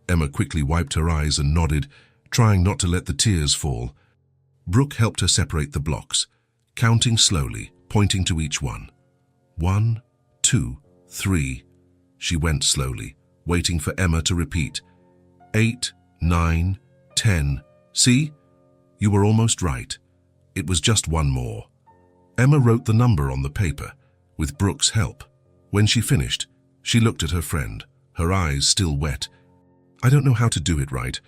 Emma quickly wiped her eyes and nodded, trying not to let the tears fall. Brooke helped her separate the blocks, counting slowly, pointing to each one. 1, 2, 3. She went slowly, waiting for Emma to repeat. 8, 9, 10. "See? You were almost right. It was just one more." Emma wrote the number on the paper, with Brooke's help. When she finished, she looked at her friend, her eyes still wet. "I don't know how to do it right."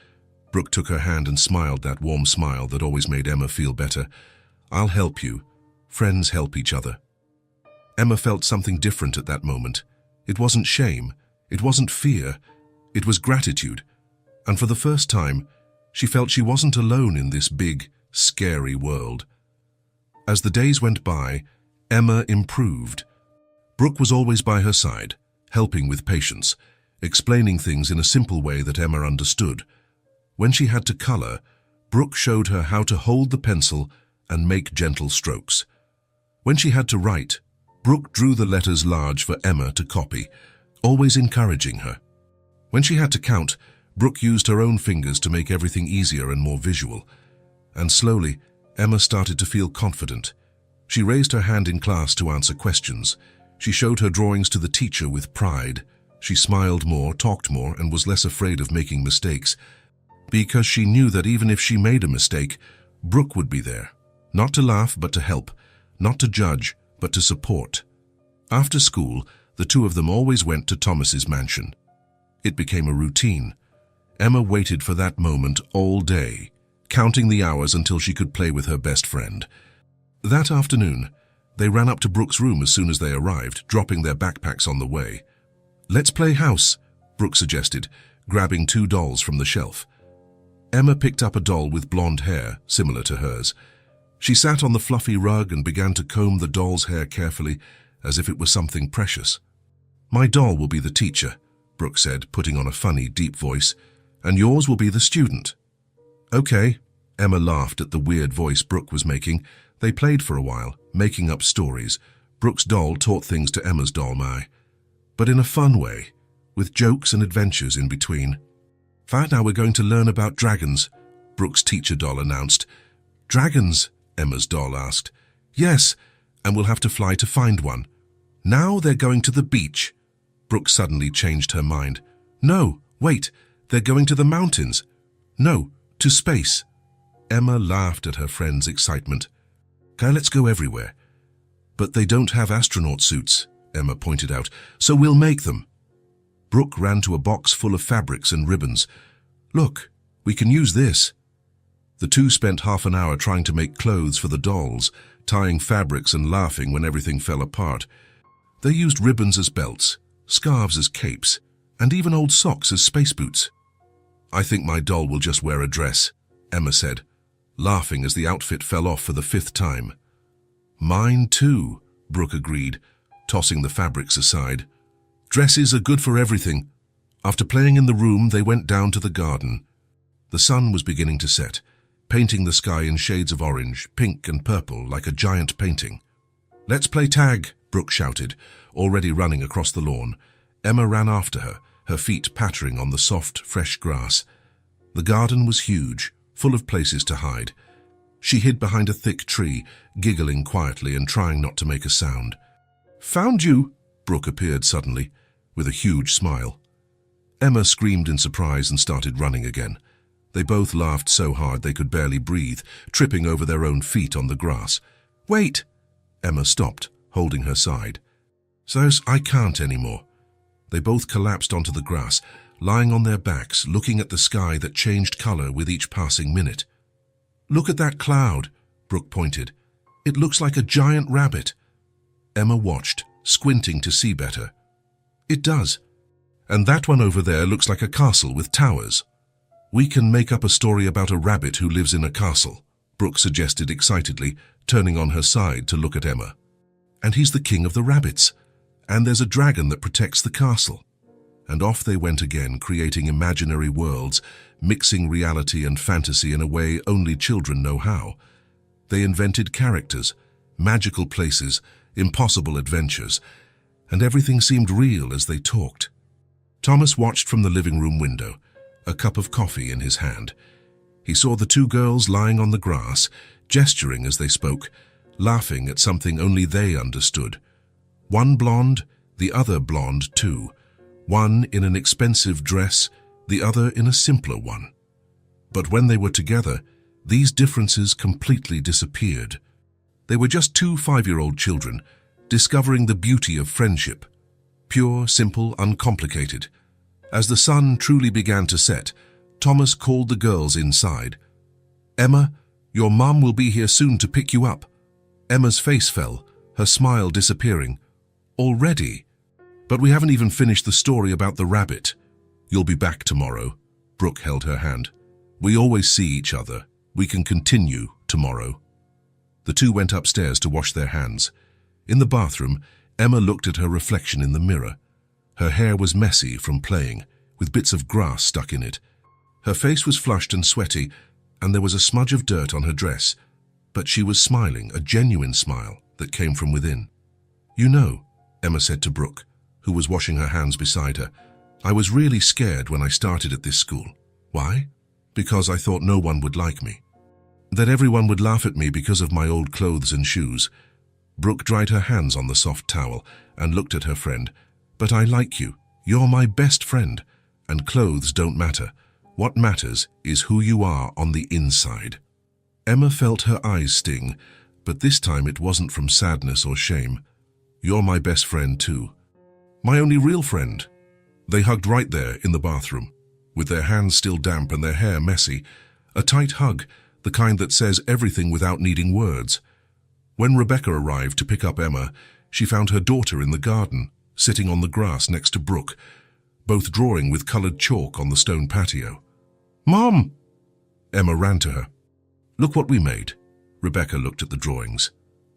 Brooke took her hand and smiled that warm smile that always made Emma feel better. "I'll help you. Friends help each other." Emma felt something different at that moment. It wasn't shame. It wasn't fear. It was gratitude. And for the first time, she felt she wasn't alone in this big, scary world. As the days went by, Emma improved. Brooke was always by her side, helping with patience, explaining things in a simple way that Emma understood. When she had to color, Brooke showed her how to hold the pencil and make gentle strokes. When she had to write, Brooke drew the letters large for Emma to copy, always encouraging her. When she had to count, Brooke used her own fingers to make everything easier and more visual. And slowly, Emma started to feel confident. She raised her hand in class to answer questions. She showed her drawings to the teacher with pride. She smiled more, talked more, and was less afraid of making mistakes, because she knew that even if she made a mistake, Brooke would be there, Not to laugh, but to help. Not to judge, but to support. After school, the two of them always went to Thomas's mansion. It became a routine. Emma waited for that moment all day, counting the hours until she could play with her best friend. That afternoon, they ran up to Brooke's room as soon as they arrived, dropping their backpacks on the way. "Let's play house," Brooke suggested, grabbing 2 dolls from the shelf. Emma picked up a doll with blonde hair, similar to hers. She sat on the fluffy rug and began to comb the doll's hair carefully, as if it was something precious. "My doll will be the teacher," Brooke said, putting on a funny, deep voice, "and yours will be the student." "Okay." Emma laughed at the weird voice Brooke was making. They played for a while, making up stories. Brooke's doll taught things to Emma's doll, but in a fun way, with jokes and adventures in between. "Now we're going to learn about dragons," Brooke's teacher doll announced. "Dragons?" Emma's doll asked. "Yes, and we'll have to fly to find one." "Now they're going to the beach." Brooke suddenly changed her mind. "No, wait, they're going to the mountains." "No, to space." Emma laughed at her friend's excitement. "Okay, let's go everywhere." "But they don't have astronaut suits," Emma pointed out, "so we'll make them." Brooke ran to a box full of fabrics and ribbons. "Look, we can use this." The two spent half an hour trying to make clothes for the dolls, tying fabrics and laughing when everything fell apart. They used ribbons as belts, scarves as capes, and even old socks as space boots. "I think my doll will just wear a dress," Emma said, laughing as the outfit fell off for the 5th time. "Mine too," Brooke agreed, tossing the fabrics aside. "Dresses are good for everything." After playing in the room, they went down to the garden. The sun was beginning to set, painting the sky in shades of orange, pink and purple like a giant painting. "Let's play tag," Brooke shouted, already running across the lawn. Emma ran after her, her feet pattering on the soft, fresh grass. The garden was huge, full of places to hide. She hid behind a thick tree, giggling quietly and trying not to make a sound. "Found you!" Brooke appeared suddenly, with a huge smile. Emma screamed in surprise and started running again. They both laughed so hard they could barely breathe, tripping over their own feet on the grass. "Wait!" Emma stopped, holding her side. "I can't anymore." They both collapsed onto the grass, lying on their backs, looking at the sky that changed color with each passing minute. "Look at that cloud," Brooke pointed. "It looks like a giant rabbit." Emma watched, squinting to see better. "It does. And that one over there looks like a castle with towers." "We can make up a story about a rabbit who lives in a castle," Brooke suggested excitedly, turning on her side to look at Emma. "And he's the king of the rabbits. And there's a dragon that protects the castle." And off they went again, creating imaginary worlds, mixing reality and fantasy in a way only children know how. They invented characters, magical places, impossible adventures, and everything seemed real as they talked. Thomas watched from the living room window, a cup of coffee in his hand. He saw the two girls lying on the grass, gesturing as they spoke, laughing at something only they understood. One blonde, the other blonde too. One in an expensive dress, the other in a simpler one. But when they were together, these differences completely disappeared. They were just 2 5-year-old children, discovering the beauty of friendship. Pure, simple, uncomplicated. As the sun truly began to set, Thomas called the girls inside. "Emma, your mom will be here soon to pick you up." Emma's face fell, her smile disappearing. "Already? But we haven't even finished the story about the rabbit." "You'll be back tomorrow." Brooke held her hand. "We always see each other. We can continue tomorrow." The two went upstairs to wash their hands. In the bathroom, Emma looked at her reflection in the mirror. Her hair was messy from playing, with bits of grass stuck in it. Her face was flushed and sweaty, and there was a smudge of dirt on her dress. But she was smiling, a genuine smile that came from within. "You know," Emma said to Brooke, who was washing her hands beside her, "I was really scared when I started at this school." "Why?" "Because I thought no one would like me. That everyone would laugh at me because of my old clothes and shoes." Brooke dried her hands on the soft towel and looked at her friend. "But I like you. You're my best friend. And clothes don't matter. What matters is who you are on the inside." Emma felt her eyes sting, but this time it wasn't from sadness or shame. "You're my best friend too. My only real friend." They hugged right there in the bathroom, with their hands still damp and their hair messy. A tight hug, the kind that says everything without needing words. When Rebecca arrived to pick up Emma, she found her daughter in the garden, sitting on the grass next to Brooke, both drawing with colored chalk on the stone patio. "Mom!" Emma ran to her. "Look what we made." Rebecca looked at the drawings.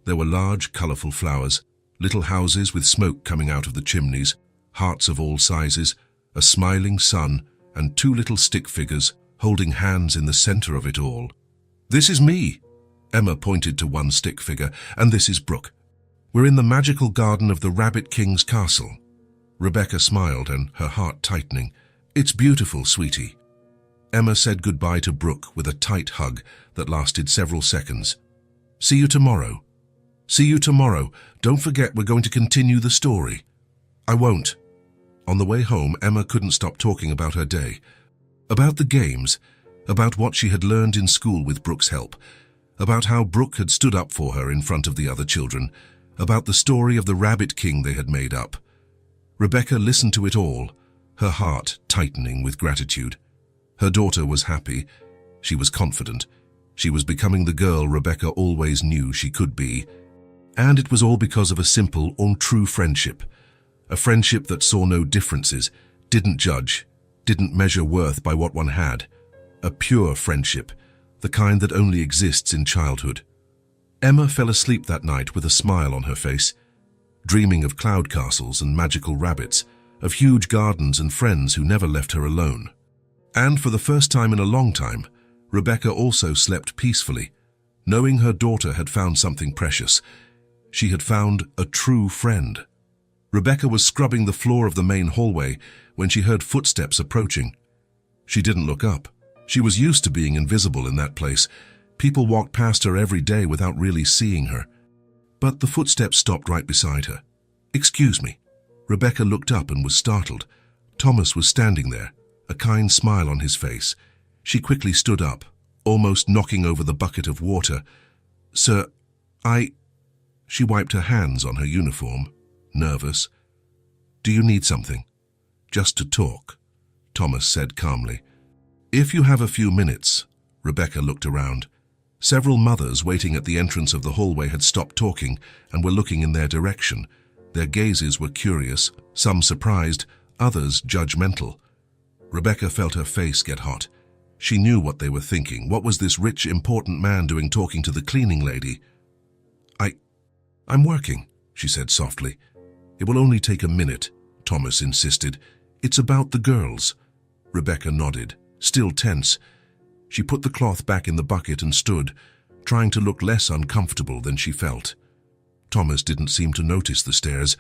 There were large, colorful flowers, little houses with smoke coming out of the chimneys, hearts of all sizes, a smiling sun, and two little stick figures holding hands in the center of it all. "This is me." Emma pointed to one stick figure. "And this is Brooke. We're in the magical garden of the Rabbit King's castle." Rebecca smiled, and her heart tightening. "It's beautiful, sweetie." Emma said goodbye to Brooke with a tight hug that lasted several seconds. "See you tomorrow." "See you tomorrow. Don't forget we're going to continue the story." "I won't." On the way home, Emma couldn't stop talking about her day. About the games, about what she had learned in school with Brooke's help, about how Brooke had stood up for her in front of the other children, about the story of the Rabbit King they had made up. Rebecca listened to it all, her heart tightening with gratitude. Her daughter was happy. She was confident. She was becoming the girl Rebecca always knew she could be. And it was all because of a simple and true friendship. A friendship that saw no differences, didn't judge, didn't measure worth by what one had. A pure friendship, the kind that only exists in childhood. Emma fell asleep that night with a smile on her face, dreaming of cloud castles and magical rabbits, of huge gardens and friends who never left her alone. And for the first time in a long time, Rebecca also slept peacefully, knowing her daughter had found something precious. She had found a true friend. Rebecca was scrubbing the floor of the main hallway when she heard footsteps approaching. She didn't look up. She was used to being invisible in that place. People walked past her every day without really seeing her. But the footsteps stopped right beside her. "Excuse me." Rebecca looked up and was startled. Thomas was standing there, a kind smile on his face. She quickly stood up, almost knocking over the bucket of water. "Sir, She wiped her hands on her uniform, nervous. "Do you need something?" "Just to talk," Thomas said calmly. "If you have a few minutes." Rebecca looked around. Several mothers waiting at the entrance of the hallway had stopped talking and were looking in their direction. Their gazes were curious, some surprised, others judgmental. Rebecca felt her face get hot. She knew what they were thinking. What was this rich, important man doing talking to the cleaning lady? I'm working," she said softly. "It will only take a minute," Thomas insisted. "It's about the girls." Rebecca nodded, still tense. She put the cloth back in the bucket and stood, trying to look less uncomfortable than she felt. Thomas didn't seem to notice the stares,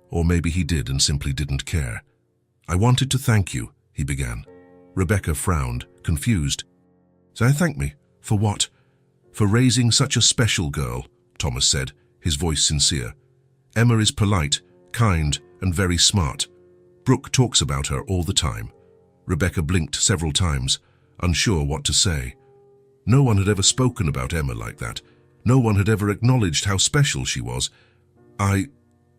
or maybe he did and simply didn't care. "I wanted to thank you," he began. Rebecca frowned, confused. "So thank me? For what?" "For raising such a special girl," Thomas said, his voice sincere. "Emma is polite, kind, and very smart. Brooke talks about her all the time." Rebecca blinked several times, unsure what to say. No one had ever spoken about Emma like that. No one had ever acknowledged how special she was.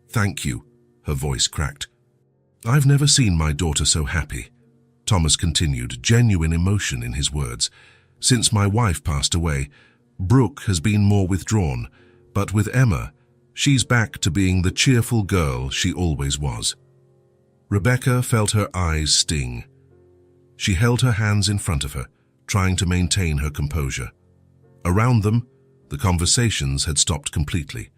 Thank you," her voice cracked. "I've never seen my daughter so happy," Thomas continued, genuine emotion in his words. "Since my wife passed away, Brooke has been more withdrawn, but with Emma, she's back to being the cheerful girl she always was." Rebecca felt her eyes sting. She held her hands in front of her, trying to maintain her composure. Around them, the conversations had stopped completely.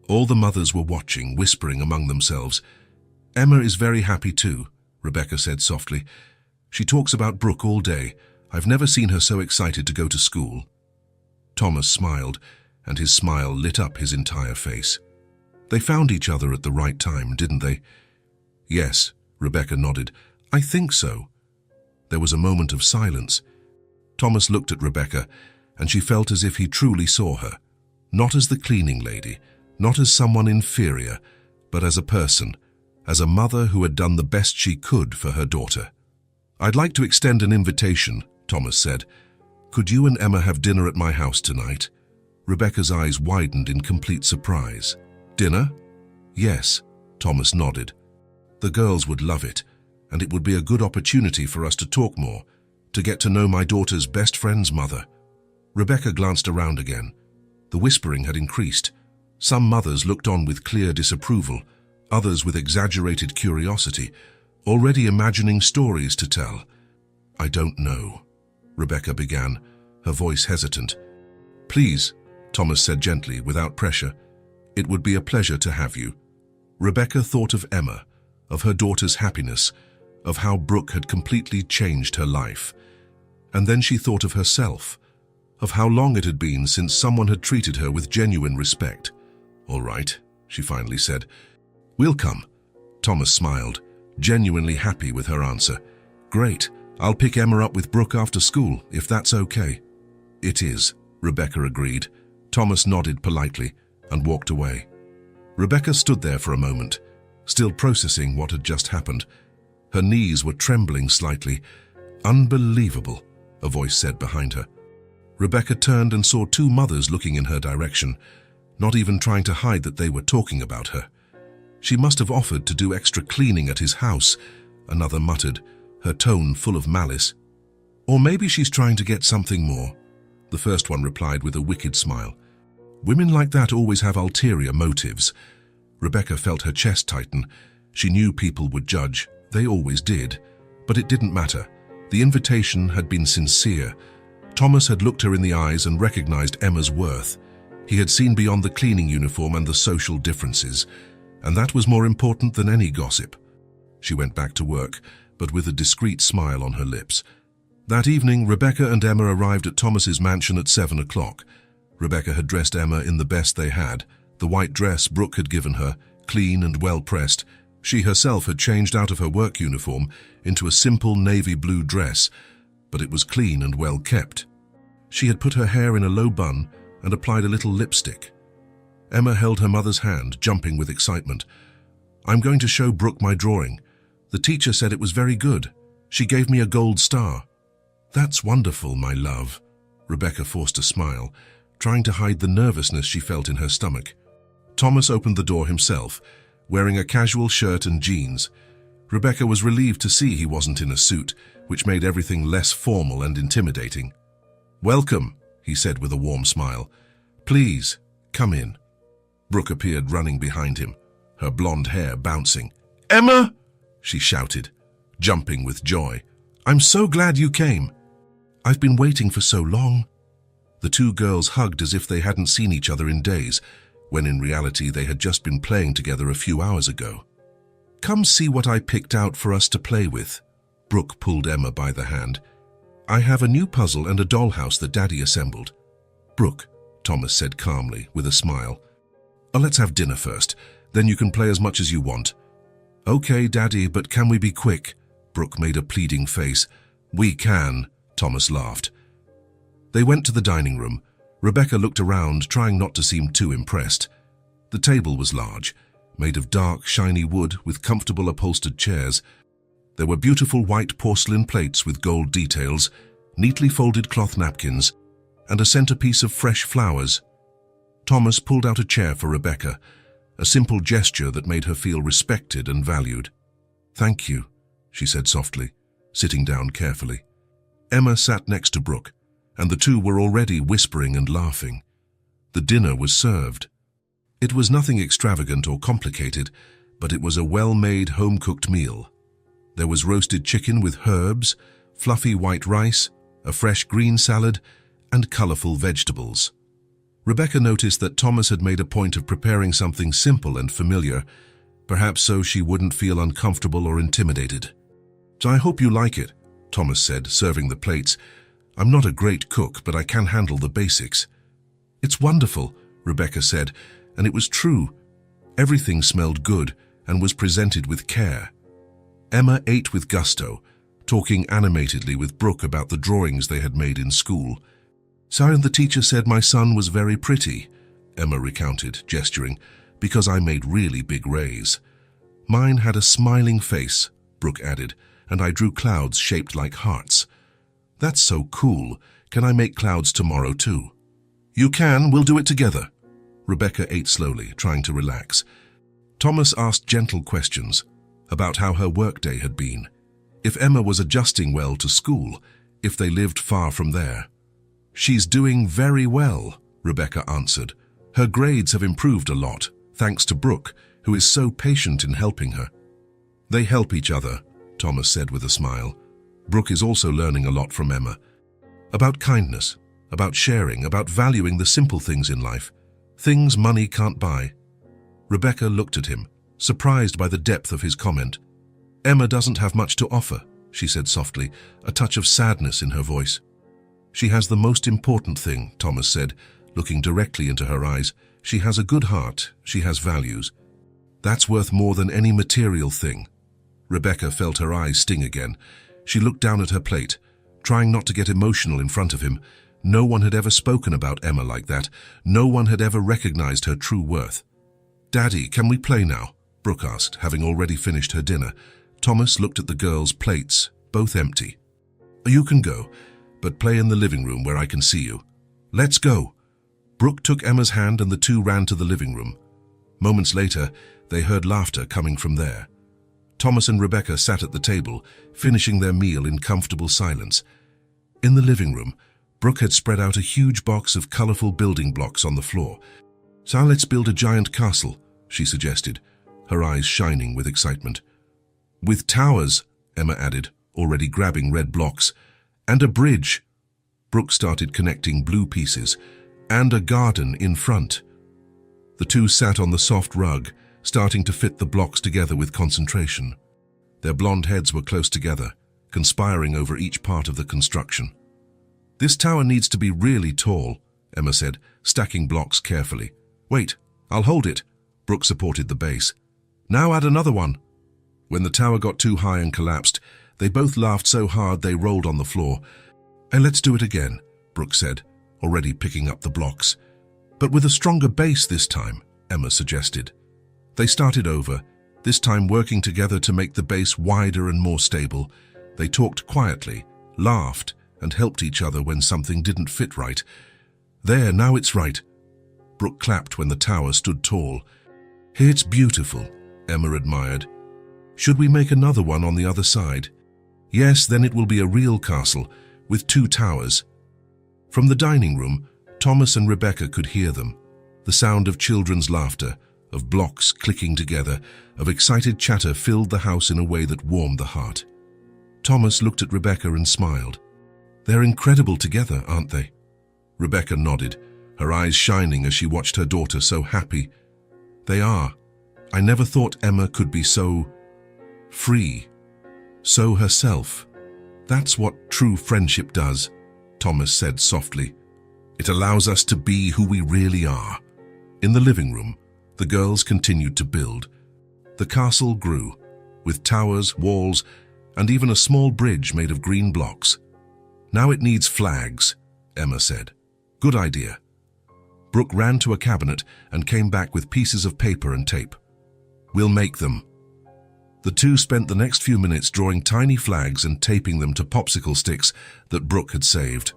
All the mothers were watching, whispering among themselves. "Emma is very happy too," Rebecca said softly. "She talks about Brooke all day. I've never seen her so excited to go to school." Thomas smiled, and his smile lit up his entire face. "They found each other at the right time, didn't they?" "Yes," Rebecca nodded. "I think so." There was a moment of silence. Thomas looked at Rebecca, and she felt as if he truly saw her, not as the cleaning lady, not as someone inferior, but as a person, as a mother who had done the best she could for her daughter. "I'd like to extend an invitation," Thomas said. Could you and Emma have dinner at my house tonight? Rebecca's eyes widened in complete surprise. Dinner? Yes, Thomas nodded. The girls would love it, and it would be a good opportunity for us to talk more, to get to know my daughter's best friend's mother. Rebecca glanced around again. The whispering had increased. Some mothers looked on with clear disapproval, others with exaggerated curiosity, already imagining stories to tell. I don't know, Rebecca began, her voice hesitant. Please, Thomas said gently, without pressure. It would be a pleasure to have you. Rebecca thought of Emma, of her daughter's happiness, of how Brooke had completely changed her life. And then she thought of herself, of how long it had been since someone had treated her with genuine respect. All right, she finally said. We'll come. Thomas smiled, genuinely happy with her answer. Great, I'll pick Emma up with Brooke after school, if that's okay. It is, Rebecca agreed. Thomas nodded politely and walked away. Rebecca stood there for a moment, still processing what had just happened. Her knees were trembling slightly. Unbelievable, a voice said behind her. Rebecca turned and saw two mothers looking in her direction, not even trying to hide that they were talking about her. She must have offered to do extra cleaning at his house, another muttered, her tone full of malice. Or maybe she's trying to get something more, the first one replied with a wicked smile. Women like that always have ulterior motives. Rebecca felt her chest tighten. She knew people would judge. They always did. But it didn't matter. The invitation had been sincere. Thomas had looked her in the eyes and recognized Emma's worth. He had seen beyond the cleaning uniform and the social differences, and that was more important than any gossip. She went back to work, but with a discreet smile on her lips. That evening, Rebecca and Emma arrived at Thomas's mansion at 7 o'clock. Rebecca had dressed Emma in the best they had, the white dress Brooke had given her, clean and well-pressed. She herself had changed out of her work uniform into a simple navy blue dress, but it was clean and well-kept. She had put her hair in a low bun and applied a little lipstick. Emma held her mother's hand, jumping with excitement. I'm going to show Brooke my drawing. The teacher said it was very good. She gave me a gold star. That's wonderful, my love. Rebecca forced a smile, trying to hide the nervousness she felt in her stomach. Thomas opened the door himself, wearing a casual shirt and jeans. Rebecca was relieved to see he wasn't in a suit, which made everything less formal and intimidating. Welcome, he said with a warm smile. Please, come in. Brooke appeared running behind him, her blonde hair bouncing. Emma! She shouted, jumping with joy. I'm so glad you came. I've been waiting for so long. The two girls hugged as if they hadn't seen each other in days, when in reality they had just been playing together a few hours ago. Come see what I picked out for us to play with. Brooke pulled Emma by the hand. I have a new puzzle and a dollhouse that Daddy assembled. Brooke, Thomas said calmly, with a smile. Let's have dinner first, then you can play as much as you want. Okay, Daddy, but can we be quick? Brooke made a pleading face. We can, Thomas laughed. They went to the dining room. Rebecca looked around, trying not to seem too impressed. The table was large, made of dark, shiny wood with comfortable upholstered chairs. There were beautiful white porcelain plates with gold details, neatly folded cloth napkins, and a centerpiece of fresh flowers. Thomas pulled out a chair for Rebecca, a simple gesture that made her feel respected and valued. Thank you, she said softly, sitting down carefully. Emma sat next to Brooke, and the two were already whispering and laughing. The dinner was served. It was nothing extravagant or complicated, but it was a well-made, home-cooked meal. There was roasted chicken with herbs, fluffy white rice, a fresh green salad, and colorful vegetables. Rebecca noticed that Thomas had made a point of preparing something simple and familiar, perhaps so she wouldn't feel uncomfortable or intimidated. I hope you like it, Thomas said, serving the plates. I'm not a great cook, but I can handle the basics. It's wonderful, Rebecca said, and it was true. Everything smelled good and was presented with care. Emma ate with gusto, talking animatedly with Brooke about the drawings they had made in school. Sir, the teacher said my son was very pretty, Emma recounted, gesturing, because I made really big rays. Mine had a smiling face, Brooke added, and I drew clouds shaped like hearts. That's so cool. Can I make clouds tomorrow too? You can, we'll do it together. Rebecca ate slowly, trying to relax. Thomas asked gentle questions about how her workday had been, if Emma was adjusting well to school, if they lived far from there. She's doing very well, Rebecca answered. Her grades have improved a lot, thanks to Brooke, who is so patient in helping her. They help each other, Thomas said with a smile. Brooke is also learning a lot from Emma. About kindness, about sharing, about valuing the simple things in life. Things money can't buy. Rebecca looked at him, surprised by the depth of his comment. Emma doesn't have much to offer, she said softly, a touch of sadness in her voice. She has the most important thing, Thomas said, looking directly into her eyes. She has a good heart, she has values. That's worth more than any material thing. Rebecca felt her eyes sting again. She looked down at her plate, trying not to get emotional in front of him. No one had ever spoken about Emma like that. No one had ever recognized her true worth. Daddy, can we play now? Brooke asked, having already finished her dinner. Thomas looked at the girls' plates, both empty. You can go, but play in the living room where I can see you. Let's go. Brooke took Emma's hand and the two ran to the living room. Moments later, they heard laughter coming from there. Thomas and Rebecca sat at the table, finishing their meal in comfortable silence. In the living room, Brooke had spread out a huge box of colorful building blocks on the floor. So let's build a giant castle, she suggested, her eyes shining with excitement. With towers, Emma added, already grabbing red blocks, and a bridge. Brooke started connecting blue pieces, and a garden in front. The two sat on the soft rug, starting to fit the blocks together with concentration. Their blonde heads were close together, conspiring over each part of the construction. This tower needs to be really tall, Emma said, stacking blocks carefully. Wait, I'll hold it. Brooke supported the base. Now add another one. When the tower got too high and collapsed, they both laughed so hard they rolled on the floor. And let's do it again, Brooke said, already picking up the blocks. But with a stronger base this time, Emma suggested. They started over, this time working together to make the base wider and more stable. They talked quietly, laughed, and helped each other when something didn't fit right. There, now it's right. Brooke clapped when the tower stood tall. It's beautiful, Emma admired. Should we make another one on the other side? Yes, then it will be a real castle, with 2 towers. From the dining room, Thomas and Rebecca could hear them. The sound of children's laughter, of blocks clicking together, of excited chatter filled the house in a way that warmed the heart. Thomas looked at Rebecca and smiled. They're incredible together, aren't they? Rebecca nodded, her eyes shining as she watched her daughter so happy. They are. I never thought Emma could be so free, so herself. That's what true friendship does, Thomas said softly. It allows us to be who we really are. In the living room, the girls continued to build. The castle grew, with towers, walls, and even a small bridge made of green blocks. Now it needs flags, Emma said. Good idea. Brooke ran to a cabinet and came back with pieces of paper and tape. We'll make them. The two spent the next few minutes drawing tiny flags and taping them to popsicle sticks that Brooke had saved.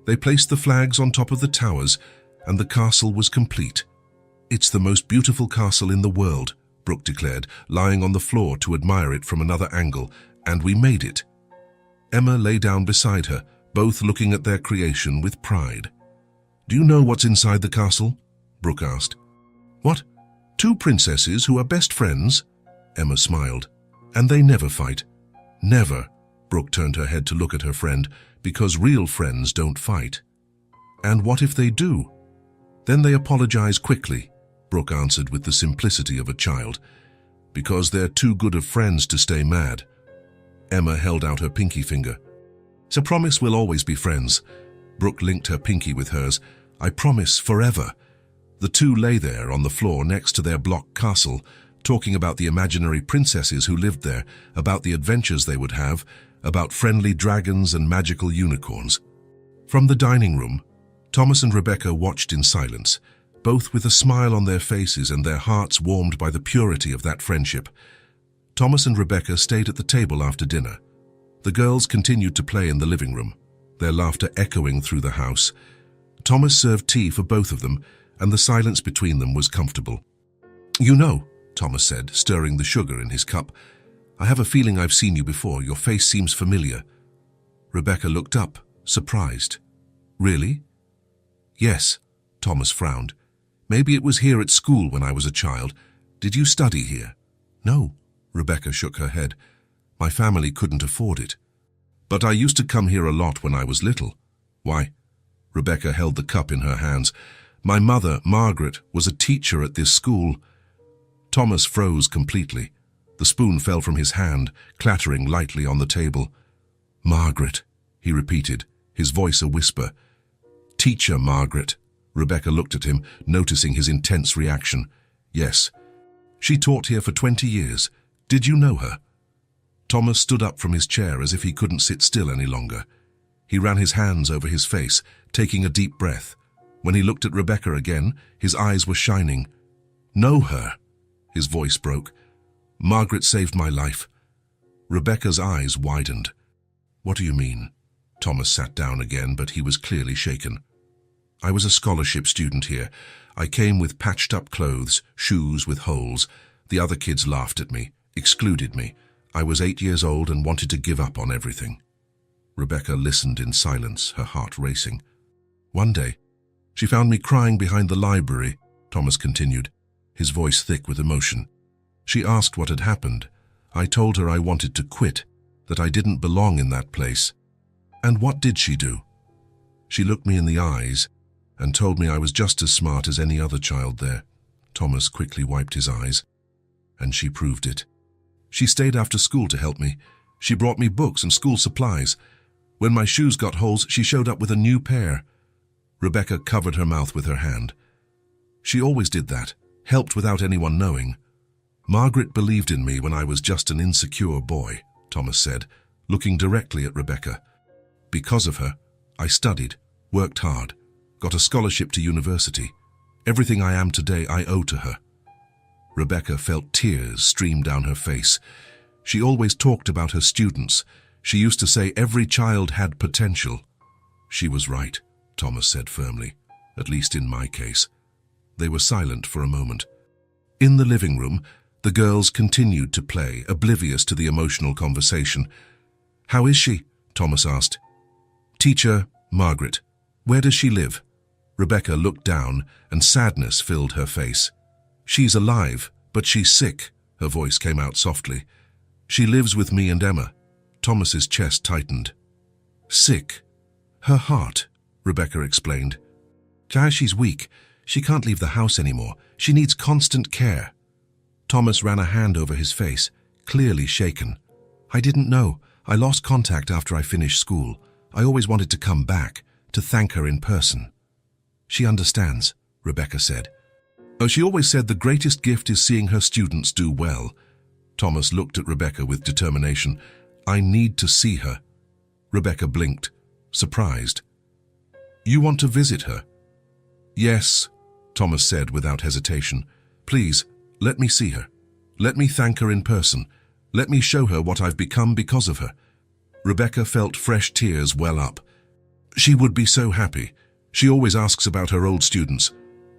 They placed the flags on top of the towers, and the castle was complete. It's the most beautiful castle in the world, Brooke declared, lying on the floor to admire it from another angle, and we made it. Emma lay down beside her, both looking at their creation with pride. Do you know what's inside the castle? Brooke asked. What? 2 princesses who are best friends? Emma smiled. And they never fight. Never. Brooke turned her head to look at her friend, because real friends don't fight. And what if they do? Then they apologize quickly, Brooke answered with the simplicity of a child. Because they're too good of friends to stay mad. Emma held out her pinky finger. So promise we'll always be friends. Brooke linked her pinky with hers. I promise forever. The two lay there on the floor next to their block castle, talking about the imaginary princesses who lived there, about the adventures they would have, about friendly dragons and magical unicorns. From the dining room, Thomas and Rebecca watched in silence, both with a smile on their faces and their hearts warmed by the purity of that friendship. Thomas and Rebecca stayed at the table after dinner. The girls continued to play in the living room. their laughter echoing through the house. Thomas served tea for both of them, and the silence between them was comfortable. "You know," Thomas said, stirring the sugar in his cup, "I have a feeling I've seen you before. Your face seems familiar." Rebecca looked up, surprised. "Really?" "Yes," Thomas frowned. "Maybe it was here at school when I was a child. Did you study here?" "No," Rebecca shook her head. "My family couldn't afford it. But I used to come here a lot when I was little." "Why?" Rebecca held the cup in her hands. "My mother, Margaret, was a teacher at this school." Thomas froze completely. The spoon fell from his hand, clattering lightly on the table. "Margaret," he repeated, his voice a whisper. "Teacher Margaret." Rebecca looked at him, noticing his intense reaction. "Yes. She taught here for 20 years. Did you know her?" Thomas stood up from his chair as if he couldn't sit still any longer. He ran his hands over his face, taking a deep breath. When he looked at Rebecca again, his eyes were shining. "Know her?" His voice broke. "Margaret saved my life." Rebecca's eyes widened. "What do you mean?" Thomas sat down again, but he was clearly shaken. "I was a scholarship student here. I came with patched-up clothes, shoes with holes. The other kids laughed at me, excluded me. I was 8 years old and wanted to give up on everything." Rebecca listened in silence, her heart racing. "One day, she found me crying behind the library," Thomas continued, his voice thick with emotion. "She asked what had happened. I told her I wanted to quit, that I didn't belong in that place. And what did she do? She looked me in the eyes and told me I was just as smart as any other child there." Thomas quickly wiped his eyes. "And she proved it. She stayed after school to help me. She brought me books and school supplies. When my shoes got holes, she showed up with a new pair." Rebecca covered her mouth with her hand. "She always did that, helped without anyone knowing. Margaret believed in me when I was just an insecure boy," Thomas said, looking directly at Rebecca. "Because of her, I studied, worked hard, got a scholarship to university. Everything I am today I owe to her." Rebecca felt tears stream down her face. She always talked about her students. She used to say every child had potential. "She was right," Thomas said firmly, "at least in my case." They were silent for a moment. In the living room, the girls continued to play, oblivious to the emotional conversation. "How is she?" Thomas asked. "Teacher Margaret. Where does she live?" Rebecca looked down, and sadness filled her face. "She's alive, but she's sick," her voice came out softly. "She lives with me and Emma." Thomas's chest tightened. "Sick? Her heart," Rebecca explained. "She's weak. She can't leave the house anymore. She needs constant care." Thomas ran a hand over his face, clearly shaken. "I didn't know. I lost contact after I finished school. I always wanted to come back, to thank her in person." "She understands," Rebecca said. "Oh, she always said the greatest gift is seeing her students do well." Thomas looked at Rebecca with determination. "I need to see her." Rebecca blinked, surprised. "You want to visit her?" "Yes," Thomas said without hesitation. "Please, let me see her. Let me thank her in person. Let me show her what I've become because of her." Rebecca felt fresh tears well up. "She would be so happy. She always asks about her old students."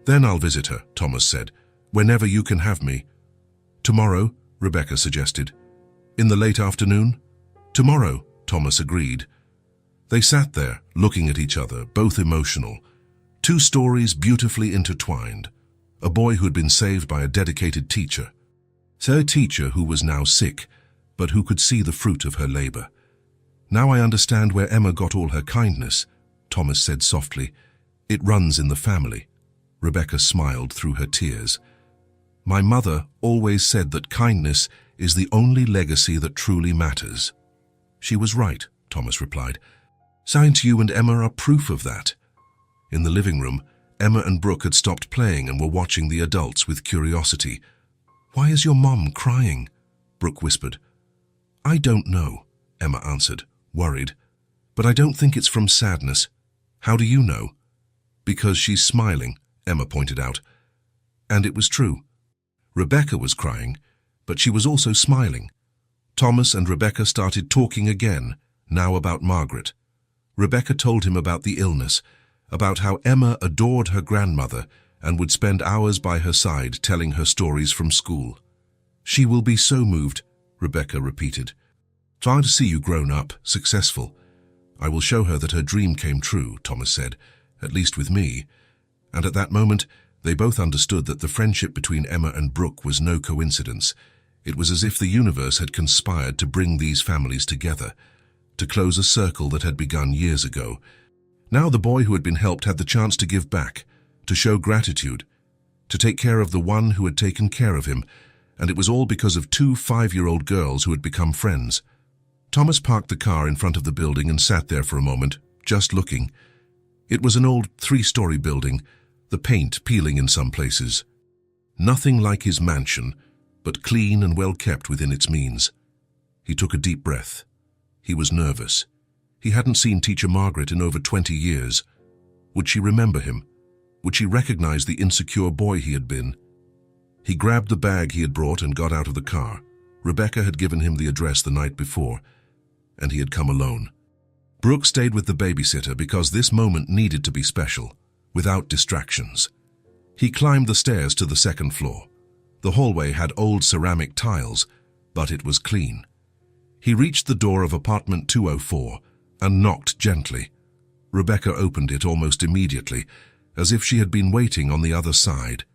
"Then I'll visit her," Thomas said, "whenever you can have me." "Tomorrow," Rebecca suggested. "In the late afternoon?" "Tomorrow," Thomas agreed. They sat there, looking at each other, both emotional. Two stories beautifully intertwined. A boy who'd been saved by a dedicated teacher. A teacher who was now sick, but who could see the fruit of her labor. "Now I understand where Emma got all her kindness," Thomas said softly. "It runs in the family." Rebecca smiled through her tears. "My mother always said that kindness is the only legacy that truly matters." "She was right," Thomas replied. "Science, you and Emma are proof of that." In the living room, Emma and Brooke had stopped playing and were watching the adults with curiosity. "Why is your mom crying?" Brooke whispered. "I don't know," Emma answered, worried. "But I don't think it's from sadness." "How do you know?" "Because she's smiling," Emma pointed out. And it was true. Rebecca was crying, but she was also smiling. Thomas and Rebecca started talking again, now about Margaret. Rebecca told him about the illness, about how Emma adored her grandmother and would spend hours by her side telling her stories from school. "She will be so moved," Rebecca repeated. "Trying to see you grown up, successful. I will show her that her dream came true," Thomas said, "at least with me." And at that moment, they both understood that the friendship between Emma and Brooke was no coincidence. It was as if the universe had conspired to bring these families together, to close a circle that had begun years ago. Now the boy who had been helped had the chance to give back, to show gratitude, to take care of the one who had taken care of him, and it was all because of two 5-year-old girls who had become friends. Thomas parked the car in front of the building and sat there for a moment, just looking. It was an old 3-story building, the paint peeling in some places. Nothing like his mansion, but clean and well kept within its means. He took a deep breath. He was nervous. He hadn't seen Teacher Margaret in over 20 years. Would she remember him? Would she recognize the insecure boy he had been? He grabbed the bag he had brought and got out of the car. Rebecca had given him the address the night before, and he had come alone. Brooke stayed with the babysitter because this moment needed to be special, without distractions. He climbed the stairs to the 2nd floor. The hallway had old ceramic tiles, but it was clean. He reached the door of apartment 204 and knocked gently. Rebecca opened it almost immediately, as if she had been waiting on the other side.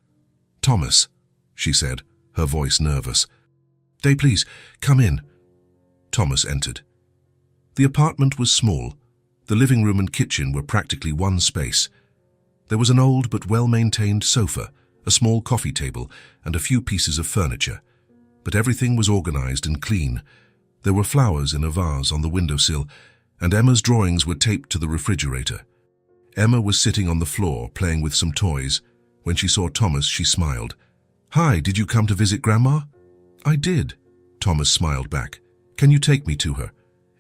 "Thomas," she said, her voice nervous. "Day, please, come in." Thomas entered. The apartment was small. The living room and kitchen were practically one space. There was an old but well-maintained sofa, a small coffee table, and a few pieces of furniture. But everything was organized and clean. There were flowers in a vase on the windowsill, and Emma's drawings were taped to the refrigerator. Emma was sitting on the floor, playing with some toys. When she saw Thomas, she smiled. "Hi, did you come to visit Grandma?" "I did," Thomas smiled back. "Can you take me to her?"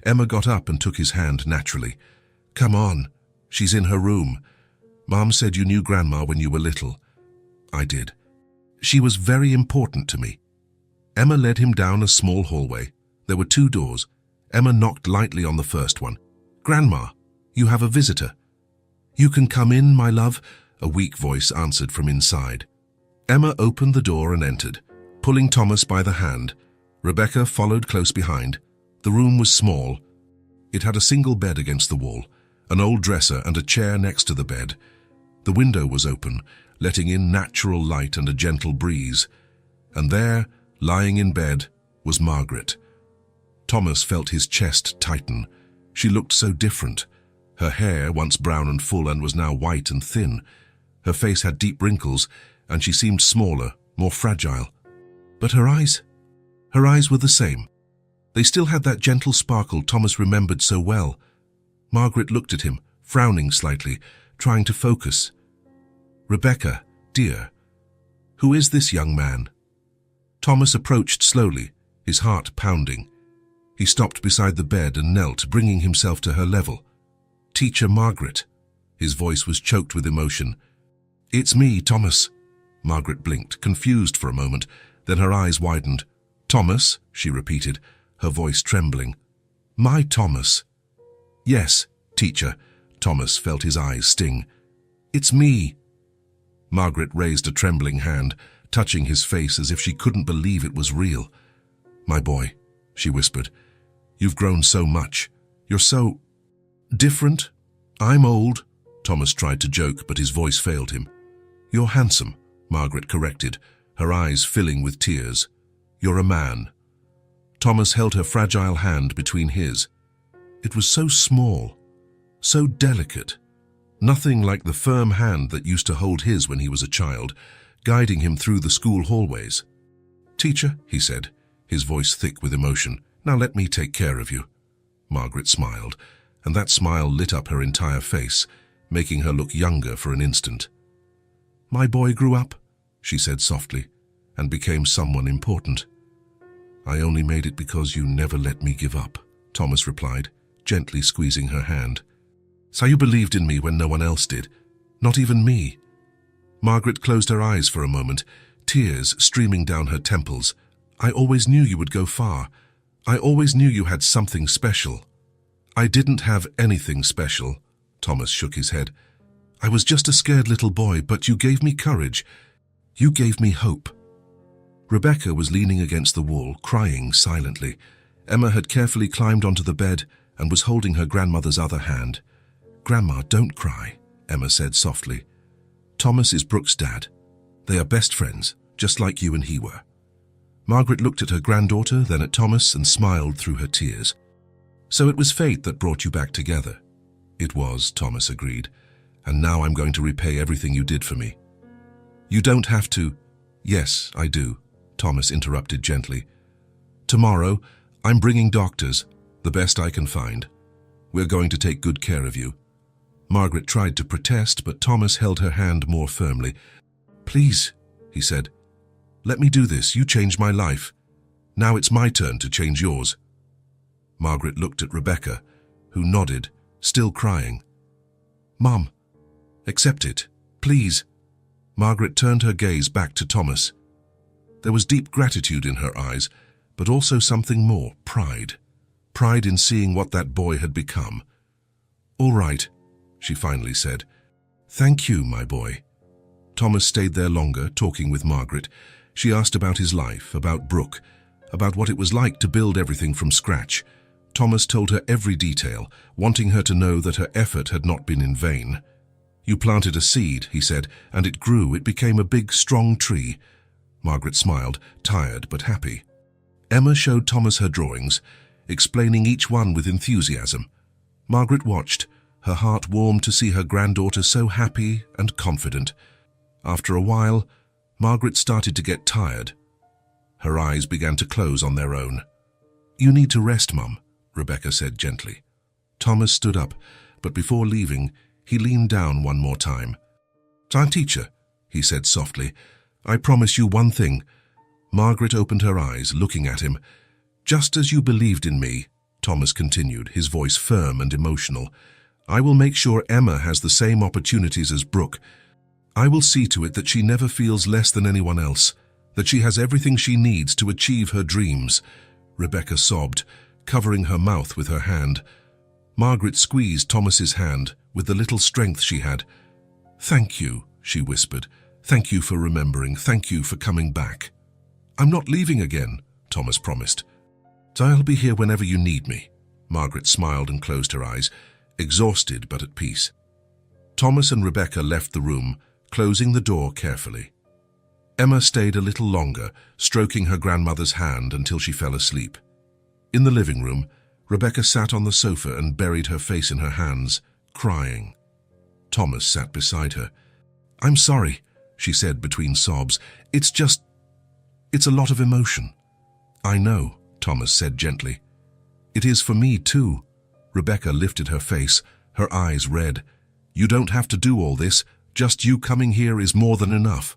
Emma got up and took his hand naturally. "Come on. She's in her room. Mom said you knew Grandma when you were little." "I did. She was very important to me." Emma led him down a small hallway. There were 2 doors. Emma knocked lightly on the first one. "Grandma, you have a visitor." "You can come in, my love," a weak voice answered from inside. Emma opened the door and entered, pulling Thomas by the hand. Rebecca followed close behind. The room was small. It had a single bed against the wall, an old dresser and a chair next to the bed. The window was open, letting in natural light and a gentle breeze. And there, lying in bed, was Margaret. Thomas felt his chest tighten. She looked so different. Her hair, once brown and full, and was now white and thin. Her face had deep wrinkles, and she seemed smaller, more fragile. But her eyes were the same. They still had that gentle sparkle Thomas remembered so well. Margaret looked at him, frowning slightly, trying to focus. "Rebecca, dear, who is this young man?" Thomas approached slowly, his heart pounding. He stopped beside the bed and knelt, bringing himself to her level. "Teacher Margaret." His voice was choked with emotion. "It's me, Thomas." Margaret blinked, confused for a moment, then her eyes widened. "Thomas," she repeated, her voice trembling. "My Thomas." "Yes, teacher." Thomas felt his eyes sting. "It's me." Margaret raised a trembling hand, touching his face as if she couldn't believe it was real. "My boy," she whispered, "you've grown so much. You're so different." "I'm old," Thomas tried to joke, but his voice failed him. "You're handsome," Margaret corrected, her eyes filling with tears. "You're a man." Thomas held her fragile hand between his. It was so small, so delicate. Nothing like the firm hand that used to hold his when he was a child, guiding him through the school hallways. "Teacher," he said, his voice thick with emotion, "now let me take care of you." Margaret smiled, and that smile lit up her entire face, making her look younger for an instant. "My boy grew up," she said softly, "and became someone important." "I only made it because you never let me give up," Thomas replied, gently squeezing her hand. "So you believed in me when no one else did, not even me." Margaret closed her eyes for a moment, tears streaming down her temples. "I always knew you would go far. I always knew you had something special." I didn't have anything special. Thomas shook his head. I was just a scared little boy, but you gave me courage. You gave me hope. Rebecca was leaning against the wall, crying silently. Emma had carefully climbed onto the bed and was holding her grandmother's other hand. Grandma, don't cry, Emma said softly. Thomas is Brooke's dad. They are best friends, just like you and he were. Margaret looked at her granddaughter, then at Thomas, and smiled through her tears. So it was fate that brought you back together. It was, Thomas agreed. And now I'm going to repay everything you did for me. You don't have to. Yes, I do, Thomas interrupted gently. Tomorrow, I'm bringing doctors, the best I can find. We're going to take good care of you. Margaret tried to protest, but Thomas held her hand more firmly. Please, he said. Let me do this. You changed my life. Now it's my turn to change yours. Margaret looked at Rebecca, who nodded, still crying. Mom, accept it, please. Margaret turned her gaze back to Thomas. There was deep gratitude in her eyes, but also something more, pride. Pride in seeing what that boy had become. All right, she finally said. Thank you, my boy. Thomas stayed there longer, talking with Margaret. She asked about his life, about Brooke, about what it was like to build everything from scratch. Thomas told her every detail, wanting her to know that her effort had not been in vain. You planted a seed, he said, and it grew. It became a big, strong tree. Margaret smiled, tired but happy. Emma showed Thomas her drawings, explaining each one with enthusiasm. Margaret watched, her heart warmed to see her granddaughter so happy and confident. After a while, Margaret started to get tired. Her eyes began to close on their own. You need to rest, Mum, Rebecca said gently. Thomas stood up, but before leaving, he leaned down one more time. Time, teacher, he said softly. I promise you one thing. Margaret opened her eyes, looking at him. Just as you believed in me, Thomas continued, his voice firm and emotional. I will make sure Emma has the same opportunities as Brooke. I will see to it that she never feels less than anyone else, that she has everything she needs to achieve her dreams. Rebecca sobbed, covering her mouth with her hand. Margaret squeezed Thomas's hand with the little strength she had. Thank you, she whispered. Thank you for remembering. Thank you for coming back. I'm not leaving again, Thomas promised. I'll be here whenever you need me. Margaret smiled and closed her eyes, exhausted but at peace. Thomas and Rebecca left the room, closing the door carefully. Emma stayed a little longer, stroking her grandmother's hand until she fell asleep. In the living room, Rebecca sat on the sofa and buried her face in her hands, crying. Thomas sat beside her. I'm sorry, she said between sobs. It's a lot of emotion. I know, Thomas said gently. It is for me too. Rebecca lifted her face, her eyes red. You don't have to do all this. Just you coming here is more than enough.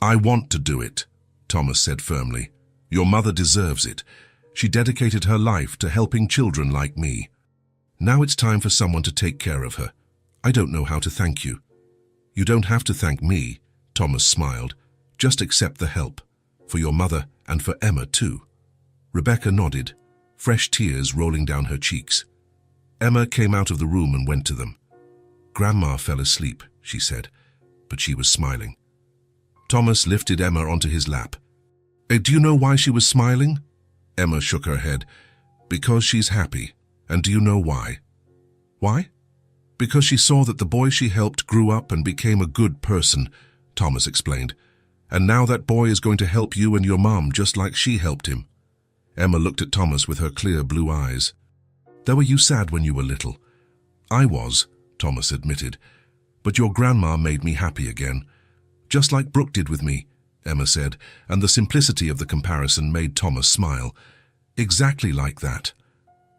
I want to do it, Thomas said firmly. Your mother deserves it. She dedicated her life to helping children like me. Now it's time for someone to take care of her. I don't know how to thank you. You don't have to thank me, Thomas smiled. Just accept the help. For your mother and for Emma too. Rebecca nodded, fresh tears rolling down her cheeks. Emma came out of the room and went to them. Grandma fell asleep, she said, but she was smiling. Thomas lifted Emma onto his lap. Do you know why she was smiling? Emma shook her head. Because she's happy. And do you know why? Why? Because she saw that the boy she helped grew up and became a good person, Thomas explained. And now that boy is going to help you and your mom just like she helped him. Emma looked at Thomas with her clear blue eyes. Were you sad when you were little? I was, Thomas admitted. But your grandma made me happy again. Just like Brooke did with me, Emma said, and the simplicity of the comparison made Thomas smile. Exactly like that.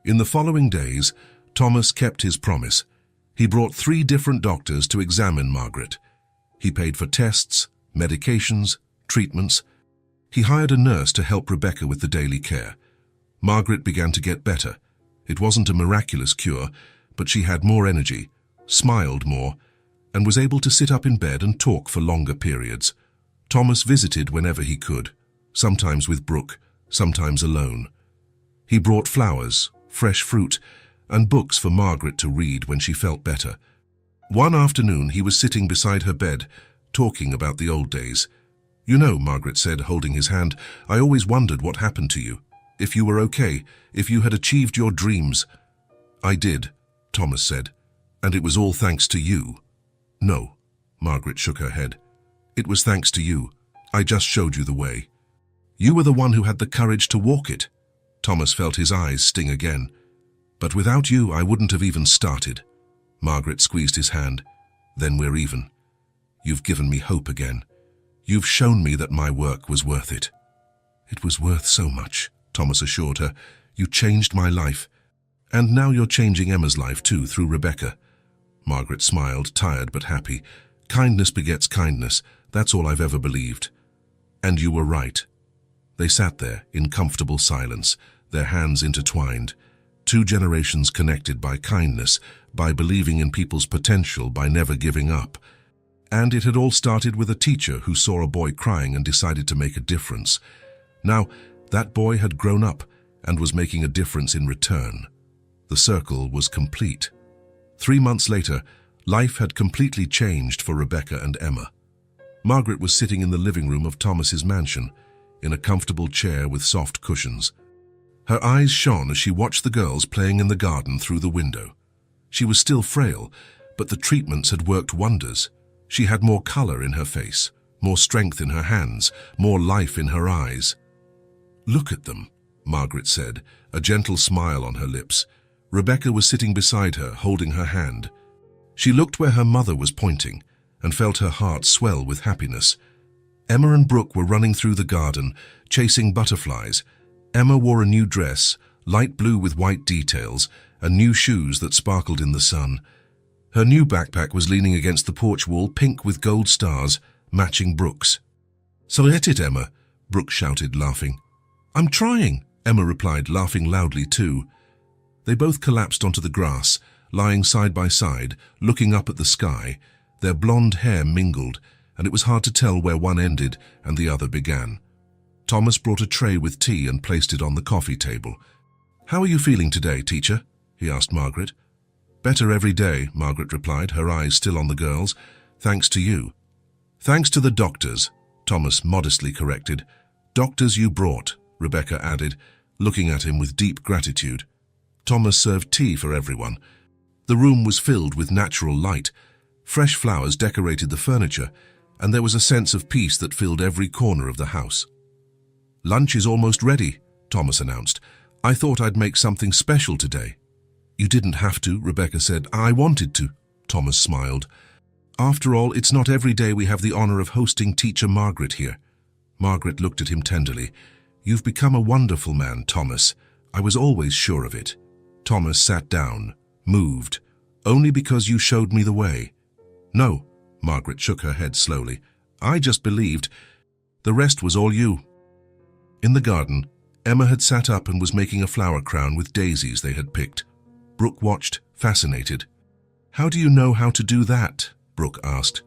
In the following days, Thomas kept his promise. He brought 3 different doctors to examine Margaret. He paid for tests, medications, treatments. He hired a nurse to help Rebecca with the daily care. Margaret began to get better. It wasn't a miraculous cure, but she had more energy, smiled more, and was able to sit up in bed and talk for longer periods. Thomas visited whenever he could, sometimes with Brooke, sometimes alone. He brought flowers, fresh fruit, and books for Margaret to read when she felt better. One afternoon he was sitting beside her bed, talking about the old days. "You know," Margaret said, holding his hand, "I always wondered what happened to you. If you were okay, if you had achieved your dreams." "I did," Thomas said, "and it was all thanks to you." "No," Margaret shook her head. "It was thanks to you. I just showed you the way. You were the one who had the courage to walk it." Thomas felt his eyes sting again. "But without you, I wouldn't have even started." Margaret squeezed his hand. "Then we're even. You've given me hope again. You've shown me that my work was worth it." "It was worth so much," Thomas assured her. "You changed my life. And now you're changing Emma's life too, through Rebecca." Margaret smiled, tired but happy. "Kindness begets kindness. That's all I've ever believed." "And you were right." They sat there in comfortable silence, their hands intertwined. 2 generations connected by kindness, by believing in people's potential, by never giving up. And it had all started with a teacher who saw a boy crying and decided to make a difference. Now, that boy had grown up and was making a difference in return. The circle was complete. 3 months later, life had completely changed for Rebecca and Emma. Margaret was sitting in the living room of Thomas's mansion, in a comfortable chair with soft cushions. Her eyes shone as she watched the girls playing in the garden through the window. She was still frail, but the treatments had worked wonders. She had more color in her face, more strength in her hands, more life in her eyes. "Look at them," Margaret said, a gentle smile on her lips. Rebecca was sitting beside her, holding her hand. She looked where her mother was pointing and felt her heart swell with happiness. Emma and Brooke were running through the garden, chasing butterflies. Emma wore a new dress, light blue with white details, and new shoes that sparkled in the sun. Her new backpack was leaning against the porch wall, pink with gold stars, matching Brooke's. "So get it, Emma," Brooke shouted, laughing. "I'm trying," Emma replied, laughing loudly too. They both collapsed onto the grass, lying side by side, looking up at the sky. Their blonde hair mingled, and it was hard to tell where one ended and the other began. Thomas brought a tray with tea and placed it on the coffee table. "How are you feeling today, teacher?" he asked Margaret. "Better every day," Margaret replied, her eyes still on the girls. "Thanks to you." "Thanks to the doctors," Thomas modestly corrected. "Doctors you brought," Rebecca added, looking at him with deep gratitude. Thomas served tea for everyone. The room was filled with natural light. Fresh flowers decorated the furniture, and there was a sense of peace that filled every corner of the house. "Lunch is almost ready," Thomas announced. "I thought I'd make something special today." "You didn't have to," Rebecca said. "I wanted to," Thomas smiled. "After all, it's not every day we have the honor of hosting Teacher Margaret here." Margaret looked at him tenderly. "You've become a wonderful man, Thomas. I was always sure of it." Thomas sat down, moved. "Only because you showed me the way." "No," Margaret shook her head slowly. "I just believed. The rest was all you." In the garden, Emma had sat up and was making a flower crown with daisies they had picked. Brooke watched, fascinated. "How do you know how to do that?" Brooke asked.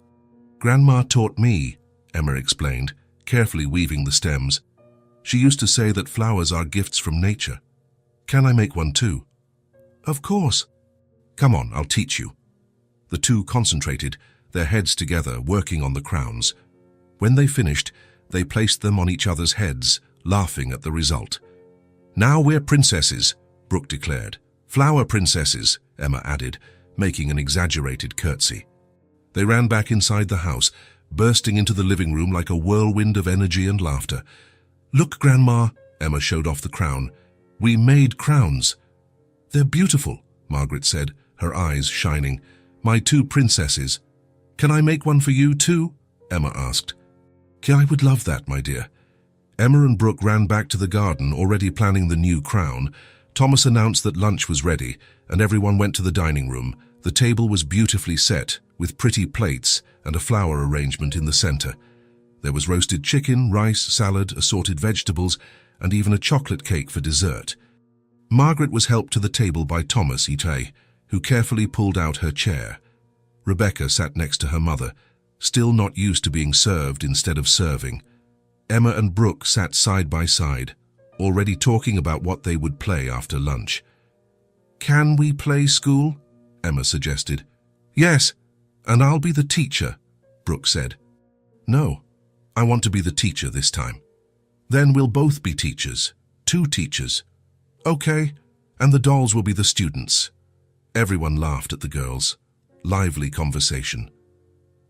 "Grandma taught me," Emma explained, carefully weaving the stems. "She used to say that flowers are gifts from nature. Can I make one too?" "Of course." "Come on, I'll teach you." The two concentrated, their heads together, working on the crowns. When they finished, they placed them on each other's heads, laughing at the result. "Now we're princesses," Brooke declared. "Flower princesses," Emma added, making an exaggerated curtsy. They ran back inside the house, bursting into the living room like a whirlwind of energy and laughter. "Look, Grandma," Emma showed off the crown. "We made crowns." "They're beautiful," Margaret said, her eyes shining. "My 2 princesses." "Can I make one for you too?" Emma asked. "I would love that, my dear." Emma and Brooke ran back to the garden, already planning the new crown. Thomas announced that lunch was ready, and everyone went to the dining room. The table was beautifully set, with pretty plates and a flower arrangement in the center. There was roasted chicken, rice, salad, assorted vegetables, and even a chocolate cake for dessert. Margaret was helped to the table by Thomas Ite, who carefully pulled out her chair. Rebecca sat next to her mother, still not used to being served instead of serving. Emma and Brooke sat side by side, already talking about what they would play after lunch. Can we play school? Emma suggested. Yes, and I'll be the teacher, Brooke said. No, I want to be the teacher this time. Then we'll both be teachers. 2 teachers. Okay, and the dolls will be the students. Everyone laughed at the girls. Lively conversation.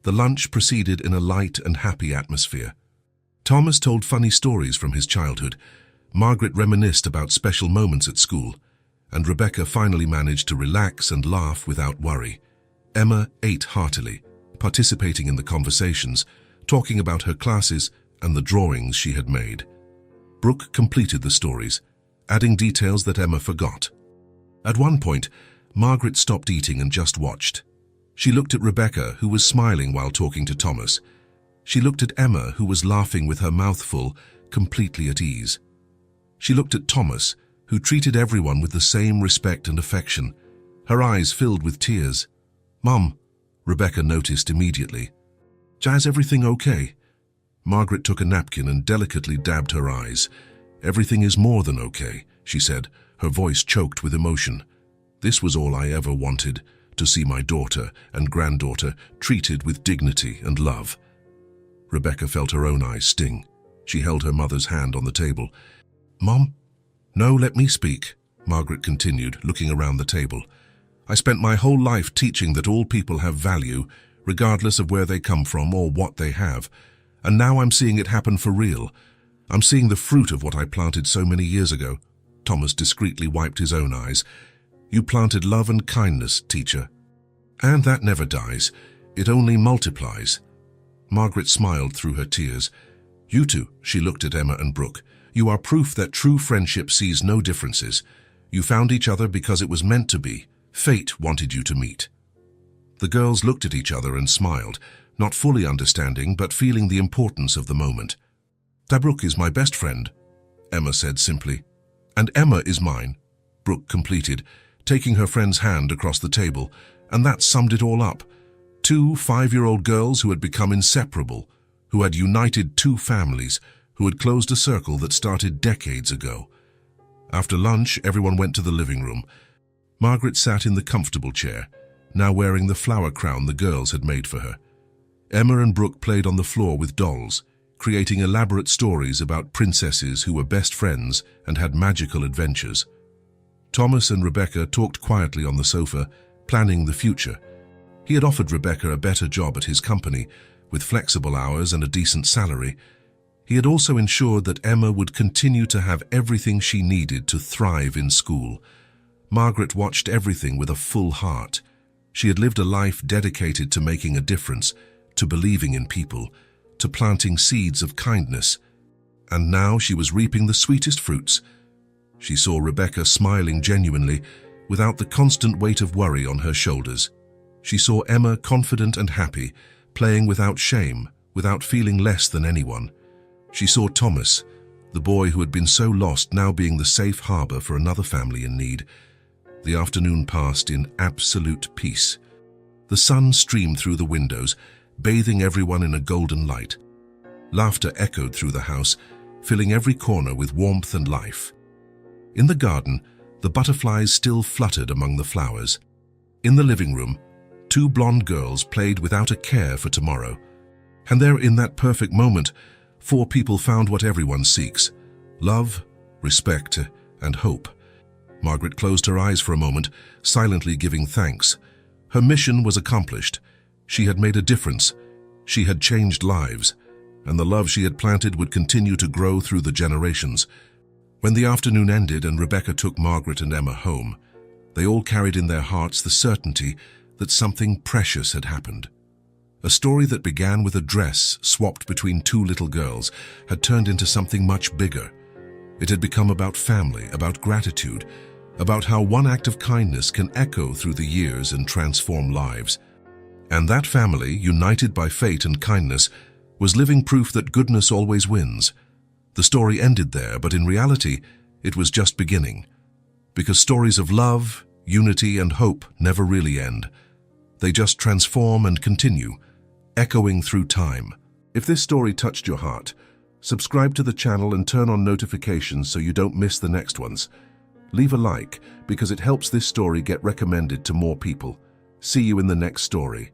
The lunch proceeded in a light and happy atmosphere. Thomas told funny stories from his childhood. Margaret reminisced about special moments at school, and Rebecca finally managed to relax and laugh without worry. Emma ate heartily, participating in the conversations, talking about her classes and the drawings she had made. Brooke completed the stories, adding details that Emma forgot. At one point, Margaret stopped eating and just watched. She looked at Rebecca, who was smiling while talking to Thomas. She looked at Emma, who was laughing with her mouth full, completely at ease. She looked at Thomas, who treated everyone with the same respect and affection. Her eyes filled with tears. "Mum," Rebecca noticed immediately. "Jazz, everything okay?" Margaret took a napkin and delicately dabbed her eyes. "Everything is more than okay," she said, her voice choked with emotion. "This was all I ever wanted, to see my daughter and granddaughter treated with dignity and love." Rebecca felt her own eyes sting. She held her mother's hand on the table. "Mom?" "No, let me speak," Margaret continued, looking around the table. "I spent my whole life teaching that all people have value, regardless of where they come from or what they have. And now I'm seeing it happen for real. I'm seeing the fruit of what I planted so many years ago." Thomas discreetly wiped his own eyes. "You planted love and kindness, teacher. And that never dies. It only multiplies." Margaret smiled through her tears. "You two," she looked at Emma and Brooke, "you are proof that true friendship sees no differences. You found each other because it was meant to be. Fate wanted you to meet." The girls looked at each other and smiled, not fully understanding but feeling the importance of the moment. "Brooke is my best friend," Emma said simply. "And Emma is mine," Brooke completed, taking her friend's hand across the table, and that summed it all up. 2 5-year-old girls who had become inseparable, who had united 2 families, who had closed a circle that started decades ago. After lunch, everyone went to the living room. Margaret sat in the comfortable chair, now wearing the flower crown the girls had made for her. Emma and Brooke played on the floor with dolls, creating elaborate stories about princesses who were best friends and had magical adventures. Thomas and Rebecca talked quietly on the sofa, planning the future. He had offered Rebecca a better job at his company, with flexible hours and a decent salary. He had also ensured that Emma would continue to have everything she needed to thrive in school. Margaret watched everything with a full heart. She had lived a life dedicated to making a difference, to believing in people, to planting seeds of kindness. And now she was reaping the sweetest fruits. She saw Rebecca smiling genuinely, without the constant weight of worry on her shoulders. She saw Emma confident and happy, playing without shame, without feeling less than anyone. She saw Thomas, the boy who had been so lost, now being the safe harbor for another family in need. The afternoon passed in absolute peace. The sun streamed through the windows, bathing everyone in a golden light. Laughter echoed through the house, filling every corner with warmth and life. In the garden, the butterflies still fluttered among the flowers. In the living room, 2 blonde girls played without a care for tomorrow. And there, in that perfect moment, 4 people found what everyone seeks: love, respect, and hope. Margaret closed her eyes for a moment, silently giving thanks. Her mission was accomplished. She had made a difference. She had changed lives, and the love she had planted would continue to grow through the generations. When the afternoon ended and Rebecca took Margaret and Emma home, they all carried in their hearts the certainty that something precious had happened. A story that began with a dress swapped between 2 little girls had turned into something much bigger. It had become about family, about gratitude, about how one act of kindness can echo through the years and transform lives. And that family, united by fate and kindness, was living proof that goodness always wins. The story ended there, but in reality, it was just beginning. Because stories of love, unity, and hope never really end. They just transform and continue, echoing through time. If this story touched your heart, subscribe to the channel and turn on notifications so you don't miss the next ones. Leave a like because it helps this story get recommended to more people. See you in the next story.